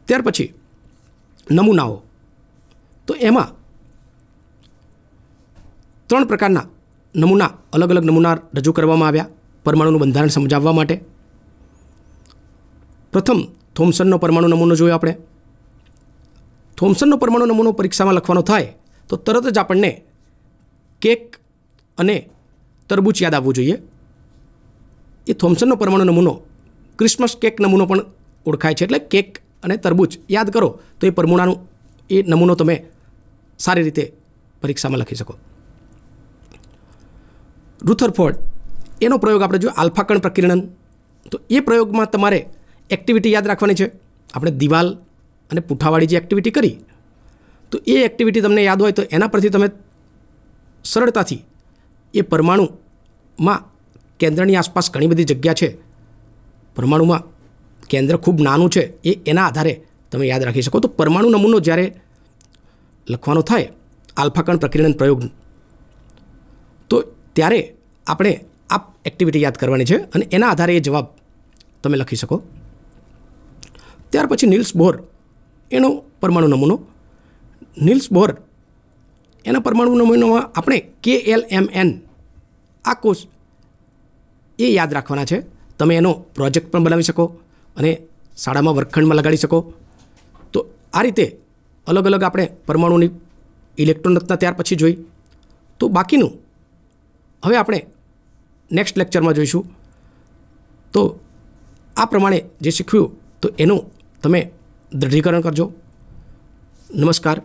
Speaker 1: ત્યાર પછી નમૂનાઓ, તો એમાં 3 પ્રકારના નમૂના, અલગ અલગ નમૂના રજૂ કરવામાં આવ્યા પરમાણુનું બંધારણ સમજાવવા માટે. પ્રથમ થોમ્સનનો પરમાણુ નમૂનો જોયો આપણે. થોમ્સનનો પરમાણુ નમૂનો પરીક્ષામાં લખવાનો થાય તો તરત જ આપણને કેક અને તરબૂચ યાદ આવવું જોઈએ. એ થોમ્સનનો પરમાણુ નમૂનો ક્રિસમસ કેક નમૂનો પણ ઓળખાય છે, એટલે કેક અને તરબૂચ યાદ કરો તો એ પરમાણુનું એ નમૂનો તમે સારી રીતે પરીક્ષામાં લખી શકો. રુથરફોર્ડ એનો પ્રયોગ આપણે જો આલ્ફા કણ પ્રકીર્ણન, તો એ પ્રયોગમાં તમારે એક્ટિવિટી યાદ રાખવાની છે. આપણે દિવાલ અને પૂંઠાવાળી જે એક્ટિવિટી કરી, તો એ એક્ટિવિટી તમને યાદ હોય તો એના પરથી તમે સરળતાથી એ પરમાણુમાં કેન્દ્રની આસપાસ ઘણી બધી જગ્યા છે, પરમાણુમાં કેન્દ્ર ખૂબ નાનું છે, એ એના આધારે તમે યાદ રાખી શકો. તો પરમાણુ નમૂનો જ્યારે લખવાનો થાય આલ્ફા કણ પ્રકીર્ણન પ્રયોગ, તો ત્યારે આપણે આ એક્ટિવિટી યાદ કરવાની છે અને એના આધારે એ જવાબ તમે લખી શકો. ત્યાર પછી નિલ્સ બોર એનો પરમાણુ નમૂનો. નિલ્સ બોર એના પરમાણુ નમૂનામાં આપણે KLMN આ કોષ એ યાદ રાખવાના છે. તમે એનો પ્રોજેક્ટ પણ બનાવી શકો અને શાળામાં વર્ગખંડમાં લગાડી શકો. તો આ રીતે અલગ અલગ આપણે પરમાણુની ઇલેક્ટ્રોન રચના ત્યાર પછી જોઈ. તો બાકીનું હવે આપણે નેક્સ્ટ લેક્ચરમાં જોઈશું તો આ પ્રમાણે જે શીખવ્યું તો એનું તમે દૃઢીકરણ કરજો. નમસ્કાર.